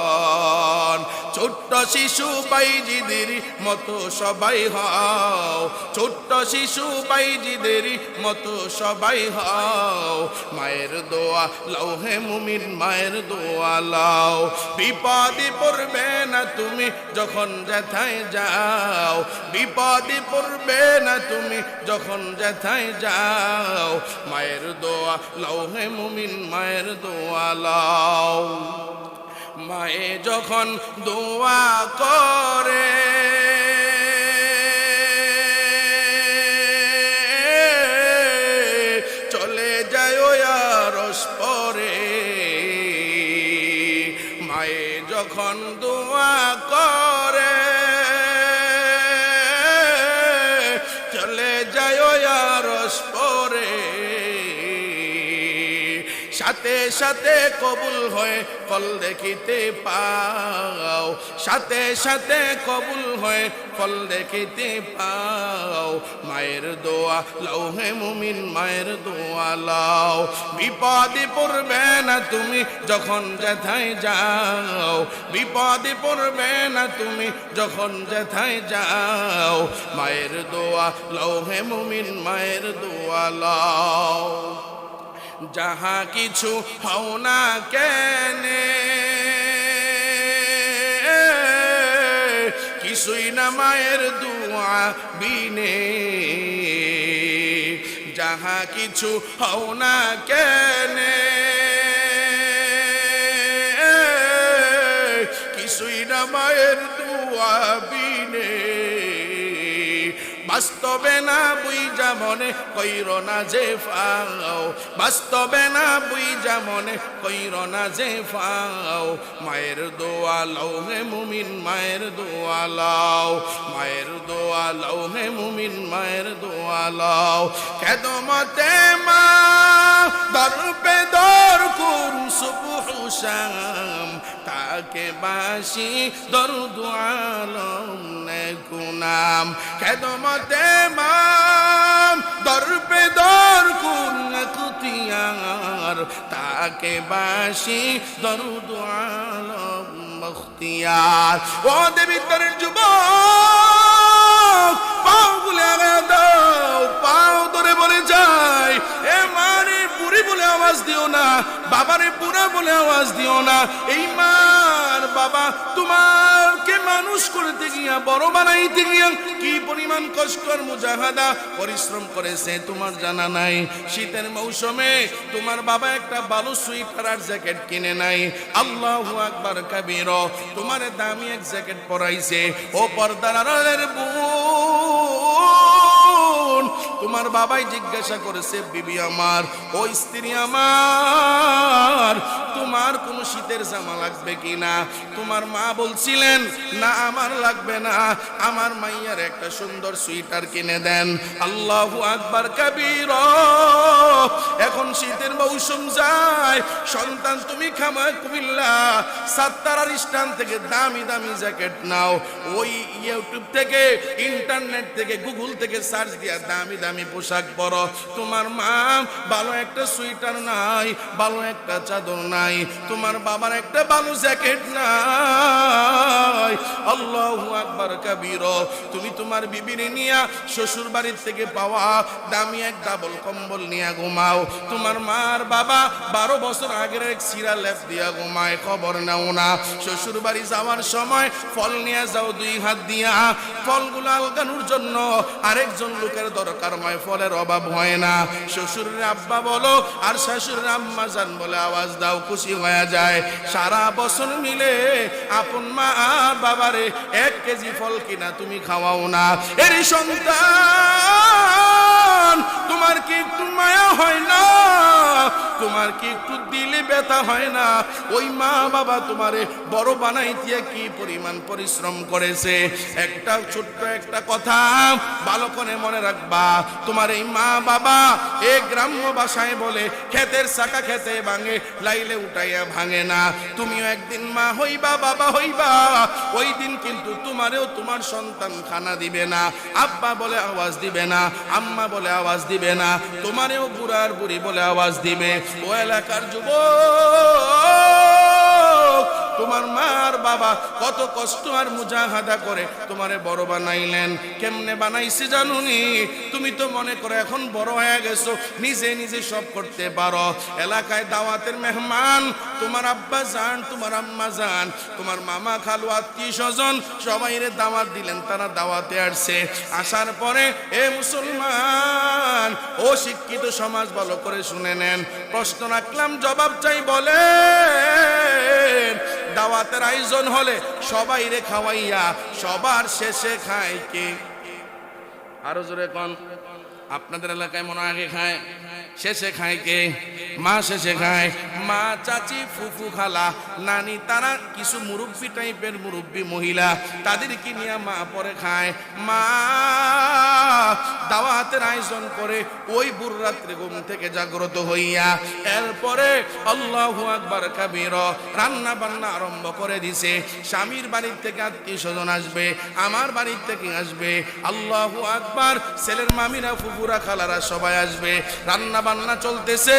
ছোট্ট শিশু বাইজিদের মতো সবাই হও, ছোট্ট শিশু বাইজিদের মতো সবাই হও। মায়ের দোয়া লৌহে মুমিন, মায়ের দোয়া লাও। বিপদে পড়বে না তুমি যখন যেথায় যাও, বিপদে পড়বে না তুমি যখন যেথায় যাও। মায়ের দোয়া লৌহে মুমিন, মায়ের দোয়া লাও। মায়ে যখন দোয়া করে যখন দোয়া করে চলে যায় আরশ পরে সাথে সাথে কবুল হয়ে ফল দেখিতে পাও সাথে সাথে কবুল হয়ে ফল দেখিতে পাও মায়ের দোয়া লও হে মুমিন মায়ের দোয়া লও বিপদে পড়বে না তুমি যখন যেথায় যাও বিপদে পড়বে না তুমি যখন যেথায় যাও মায়ের দোয়া লও হে মুমিন মায়ের দোয়া লও যাহা কিছু হও না কেনে কিছুই না মায়ের দোয়া বিনে যাহা কিছু হও না কেনে কিছুই না মায়ের দোয়া বিনে বাস্তবে না বুইজা মনে কইর না যে ফাও বাস্তবে না বুইজা মনে কইর না যে ফাও মায়ের দোয়া লও হে মুমিন মায়ের দোয়া লও মায়ের দোয়া লও হে মুমিন মায়ের দোয়া লও খেদমতে মা দর পে দর কুন সুবহ শাম তাকে বাসি দরুদ আলম নে গুনাম খেদমতে মাম দর পে দর কুন কুতিয়ার তাকে বাসি দরুদ আলম মুখতিয়ার ও দেবিদ্বারের যুবক পাও গুলে দাও পাও ধরে বলে যায় এ মারে বুড়ি বলে আওয়াজ দিও না বাবারে বুড়া বলে আওয়াজ দিও না এই মার বাবা তোমাকে মানুষ করতে গিয়া বড় বানাইতে গিয়া কি পরিমাণ কষ্ট আর মুজাহাদা পরিশ্রম করেছে তোমার জানা নাই শীতের মৌসুমে তোমার বাবা একটা ভালো সুইটার আর জ্যাকেট কিনে নাই আল্লাহু আকবার কাবীর তোমার দামি এক জ্যাকেট পরাইছে ও পর্দার আড়ালের বোন তোমার বাবাই জিজ্ঞাসা করেছে বিবি আমার ও স্ত্রী আমার তোমার কোন শীতের জামা লাগবে কিনা তোমার মা বলছিলেন না আমার লাগবে না আমার মাইয়ার একটা সুন্দর সুইটার কিনে দেন আল্লাহু আকবার কাবীর এখন শীতের মৌসুম যায় সন্তান তুমি খামা কুমিল্লা সাত্তারার স্ট্যান্ড থেকে দামি দামি জ্যাকেট নাও ওই ইউটিউব থেকে ইন্টারনেট থেকে গুগল থেকে সার্চ দিয়া দামি দামি পোশাক পরো তোমার মা ভালো একটা সুইটার নাই ভালো একটা চাদর নাই তোমার বাবার একটা ভালো জ্যাকেট নাই আল্লাহু আকবার কাবীর তুমি তোমার বিবিরে নিয়া শ্বশুর বাড়ির থেকে পাওয়া দামি এক ডাবল কম্বল নিয়া ঘুমাও তোমার মার বাবা 12 বছর আগের এক সিরা লেপ দিয়া ঘুমায় খবর নাও না শ্বশুর বাড়ি যাওয়ার সময় ফল নিয়ে যাও 2 হাত দিয়া ফলগুলো আলগানোর জন্য আরেকজন লোকের দরকার হয় ফলের অভাব হয় না শ্বশুরের আব্বা বলো আর শাশুড়ির আম্মা জান বলে আওয়াজ দাও খুশি হয়ে যায় সারা বছর মিলে আপন মা আর বাবারে 1 কেজি ফল কিনা তুমি খাওয়াও না এর সন্তান তোমার কি একটু মায়া হয় না তোমার কি একটু দিলে ব্যথা হয় না ওই মা বাবা তোমারে বড় বানাইতে কি পরিমাণ পরিশ্রম করেছে একটা ছোট্ট একটা কথা ভালো করে মনে রাখবা তোমার এই মা বাবা এই গ্রাম্য ভাষায় বলে ক্ষেতের চাকা খেতে ভাঙে লাইলে উঠাইয়া ভাঙে না তুমিও একদিন মা হইবা বাবা হইবা ওই দিন কিন্তু তোমারেও তোমার সন্তান খানা দিবে না আব্বা বলে আওয়াজ দিবে না আম্মা বলে আওয়াজ দিবে না তোমারেও বুড়ার বুড়ি বলে আওয়াজ দিবে ও এলাকার যুবক তোমার মার বাবা কত কষ্ট আর মুজাহাদা করে তোমারে বড় বানাইলেন কেমনে বানাইছে জানুনি তুমি তো মনে করো এখন বড় হয়ে গেছো নিজে নিজে সব করতে পারো এলাকায় দাওয়াতের মেহমান তোমার আব্বা জান তোমার আম্মা জান তোমার মামা খালু আত্মীয় স্বজন সবাইরে দাওয়াত দিলেন তারা দাওয়াতে আসছে আসার পরে এ মুসলমান ও শিক্ষিত সমাজ ভালো করে শুনে নেন প্রশ্ন রাখলাম জবাব চাই বলেন দাওয়াতের আয়োজন হলে সবাইরে খাওয়াইয়া সবার শেষে খায় কে আরো জোরে কোন আপনাদের এলাকায় মনে আগে খায় শেষে খায় কে মা শেষে খায় মা, চাচি, ফুফু, খালা, নানি, তারা কিছু মুরব্বী টাইপের মুরব্বী মহিলা, তাদেরকে নিয়ে মা পরে খায়। মা দাওয়াতের আয়োজন করে ওই বুড় রাত্রে ঘুম থেকে জাগ্রত হইয়া এরপরে আল্লাহু আকবার কাবীরা রান্না বান্না আরম্ভ করে দিছে। স্বামীর বাড়ির থেকে আত্মীয় স্বজন আসবে, আমার বাড়ির থেকে আসবে। আল্লাহু আকবার, ছেলের মামিরা, ফুফুরা, খালারা সবাই আসবে। রান্না বান্না চলতেছে।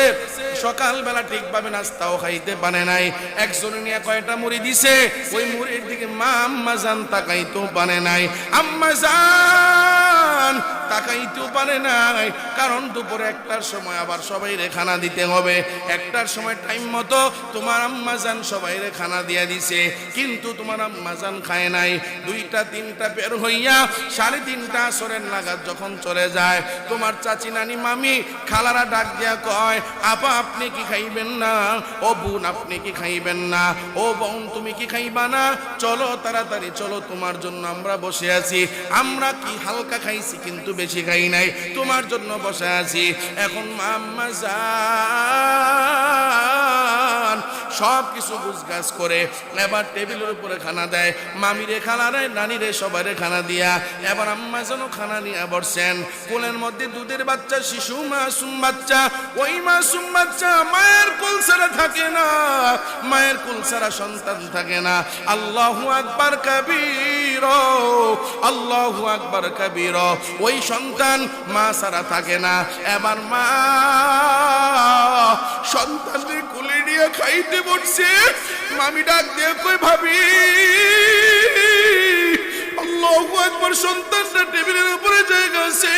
সকালবেলা ঠিকভাবে নাস্তাও খাইতে পারে নাই। একজনে নিয়ে কয়টা মুড়ি দিছে, ওই মুড়ির দিকে মা আম্মা জান তাকাইতেও পারে নাই। আম্মা জান তাকাইতেও পারে নাই, কারণ দুপুরে 1টার সময় আবার সবাইরে খানা দিতে হবে। 1টার সময় টাইম মতো তোমার আম্মা জান সবাইরে খানা দিয়া দিছে, কিন্তু তোমার আম্মা জান খায় নাই। 2টা 3টা বের হইয়া 3:30 আসরের নাগাদ যখন চলে যায়, তোমার চাচি, নানি, মামি, খালারা ডাক দিয়া কয়, আপা আপনি কি খাইবেন না? ও বোন আপনি কি খাইবেন না? ও বোন তুমি কি খাইবা না? চলো তাড়াতাড়ি চলো, তোমার জন্য আমরা বসে আছি। আমরা কি হালকা খাইছি কিন্তু বেশি খাই নাই, তোমার জন্য বসে আছি। এখন আম্মা জান সব কিছু গুছগাছ করে এবার টেবিলের উপরে খানা দেয়। মামিরে, খালারে, নানিরে সবাইরে খানা দিয়া এবার আম্মা যেন খানা নিয়ে বসছেন। কোলের মধ্যে দুধের বাচ্চা, শিশু মাসুম বাচ্চা। ওই মাসুম বাচ্চা মায়ের কোল ছাড়া থাকে না, মায়ের কোল ছাড়া সন্তান থাকে না। আল্লাহু আকবার কাবীরা, আল্লাহু আকবার কাবীরা। ওই সন্তান মা ছাড়া থাকে না। এবার মা সন্তানকে কোলে নিয়ে খাইতে বসছে। মামি ডাক দিয়ে কই, ভাবি আল্লাহু আকবার, সন্তানটা টেবিলের উপরে জায়গা আছে।